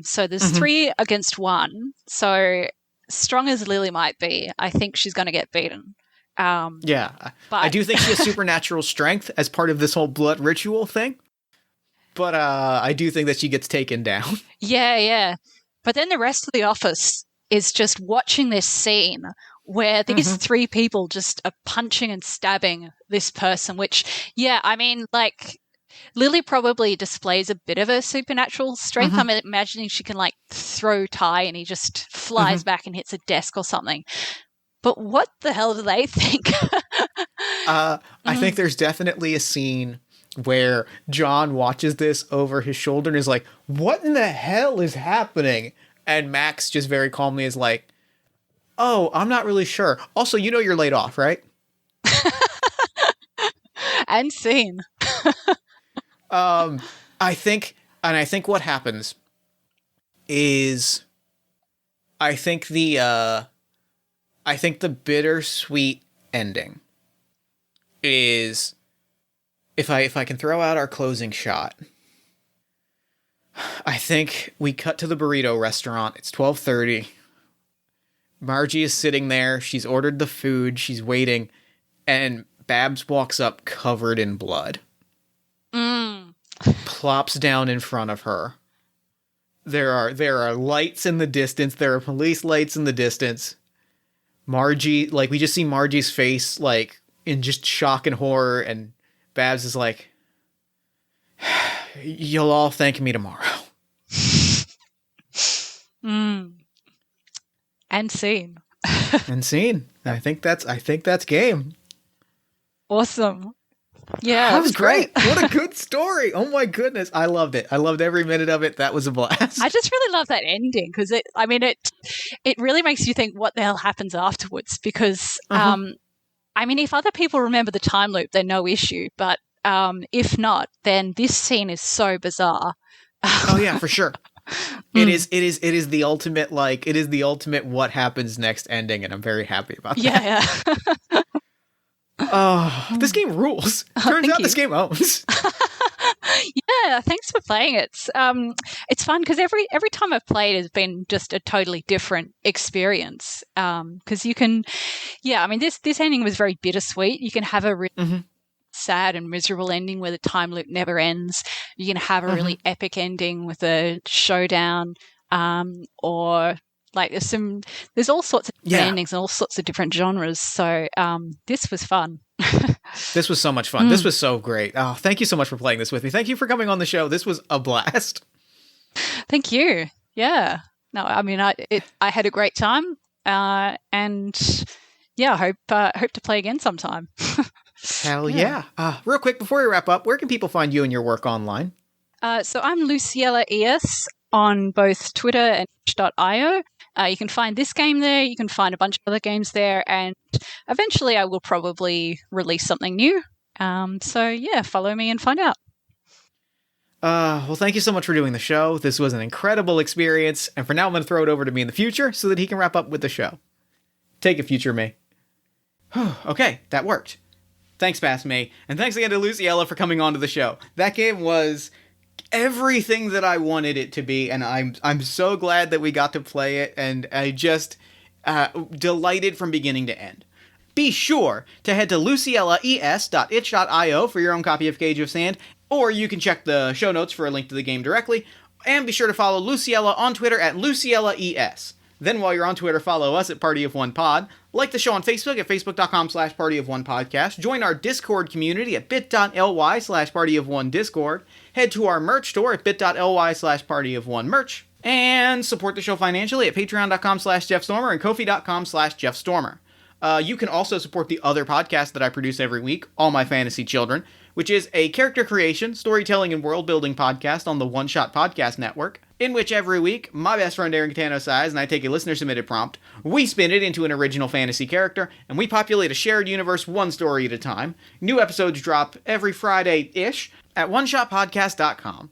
[SPEAKER 3] so there's 3 against 1. So strong as Lily might be, I think she's going to get beaten.
[SPEAKER 1] Yeah.
[SPEAKER 3] But
[SPEAKER 1] I do think she has supernatural strength as part of this whole blood ritual thing. But I do think that she gets taken down.
[SPEAKER 3] Yeah. But then the rest of the office is just watching this scene where these 3 people just are punching and stabbing this person, which, yeah, I mean, like, Lily probably displays a bit of a supernatural strength. I'm imagining she can, like, throw Ty and he just flies back and hits a desk or something. But what the hell do they think?
[SPEAKER 1] I think there's definitely a scene where John watches this over his shoulder and is like, "What in the hell is happening?" And Max just very calmly is like, "Oh, I'm not really sure. Also, you know you're laid off, right?"
[SPEAKER 3] And scene.
[SPEAKER 1] I think what happens is I think the bittersweet ending is if I can throw out our closing shot. I think we cut to the burrito restaurant. It's 12:30. Margie is sitting there. She's ordered the food. She's waiting. And Babs walks up covered in blood. Plops down in front of her. There are lights in the distance. There are police lights in the distance. Margie, like, we just see Margie's face, like, in just shock and horror. And Babs is like, "You'll all thank me tomorrow."
[SPEAKER 3] And scene.
[SPEAKER 1] And scene. I think that's game.
[SPEAKER 3] Awesome. Yeah,
[SPEAKER 1] that was great. What a good story. Oh my goodness. I loved it. I loved every minute of it. That was a blast.
[SPEAKER 3] I just really love that ending because it really makes you think what the hell happens afterwards because, I mean, if other people remember the time loop, then no issue. But if not, then this scene is so bizarre.
[SPEAKER 1] Oh yeah, for sure. It is the ultimate, like, it is the ultimate what happens next ending, and I'm very happy about that.
[SPEAKER 3] Yeah.
[SPEAKER 1] Oh, this game rules. Turns out this game owns.
[SPEAKER 3] Yeah, thanks for playing it. It's fun because every time I've played has been just a totally different experience. Because you can, I mean, this ending was very bittersweet. You can have a sad and miserable ending where the time loop never ends. You can have a really epic ending with a showdown, or like there's all sorts of endings and all sorts of different genres. So this was fun.
[SPEAKER 1] This was so much fun. This was so great. Oh, thank you so much for playing this with me. Thank you for coming on the show. This was a blast.
[SPEAKER 3] Thank you. Yeah. No, I mean, I had a great time, and yeah, I hope to play again sometime.
[SPEAKER 1] Hell yeah. Real quick, before we wrap up, where can people find you and your work online?
[SPEAKER 3] So I'm Luciella ES on both Twitter and itch.io. You can find this game there. You can find a bunch of other games there. And eventually I will probably release something new. So yeah, follow me and find out.
[SPEAKER 1] Well, thank you so much for doing the show. This was an incredible experience. And for now, I'm going to throw it over to me in the future so that he can wrap up with the show. Take it, future me. Okay, that worked. Thanks, past me. And thanks again to Luciella for coming on to the show. That game was everything that I wanted it to be, and I'm so glad that we got to play it, and I just delighted from beginning to end. Be sure to head to luciellaes.itch.io for your own copy of Cage of Sand, or you can check the show notes for a link to the game directly, and be sure to follow Luciella on Twitter at luciellaes. Then while you're on Twitter, follow us at Party of One Pod. Like the show on Facebook at facebook.com/partyofonepodcast. Join our Discord community at bit.ly/partyofonediscord. Head to our merch store at bit.ly/partyofonemerch. And support the show financially at patreon.com/JeffStormer and ko-fi.com/JeffStormer. You can also support the other podcast that I produce every week, All My Fantasy Children, which is a character creation, storytelling, and world-building podcast on the One Shot Podcast Network, in which every week, my best friend Aaron Catano sighs and I take a listener-submitted prompt, we spin it into an original fantasy character, and we populate a shared universe one story at a time. New episodes drop every Friday-ish at oneshotpodcast.com.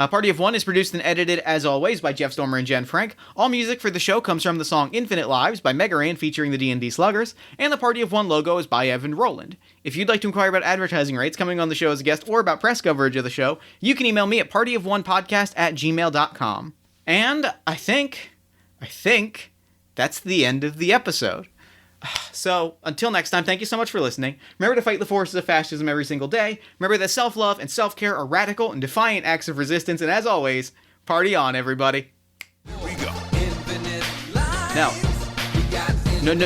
[SPEAKER 1] Party of One is produced and edited, as always, by Jeff Stormer and Jen Frank. All music for the show comes from the song Infinite Lives by Mega Ran featuring the D&D Sluggers, and the Party of One logo is by Evan Rowland. If you'd like to inquire about advertising rates, coming on the show as a guest, or about press coverage of the show, you can email me at partyofonepodcast@gmail.com. And I think that's the end of the episode. So, until next time, thank you so much for listening. Remember to fight the forces of fascism every single day. Remember that self-love and self-care are radical and defiant acts of resistance. And as always, party on, everybody. Here we go. No. No.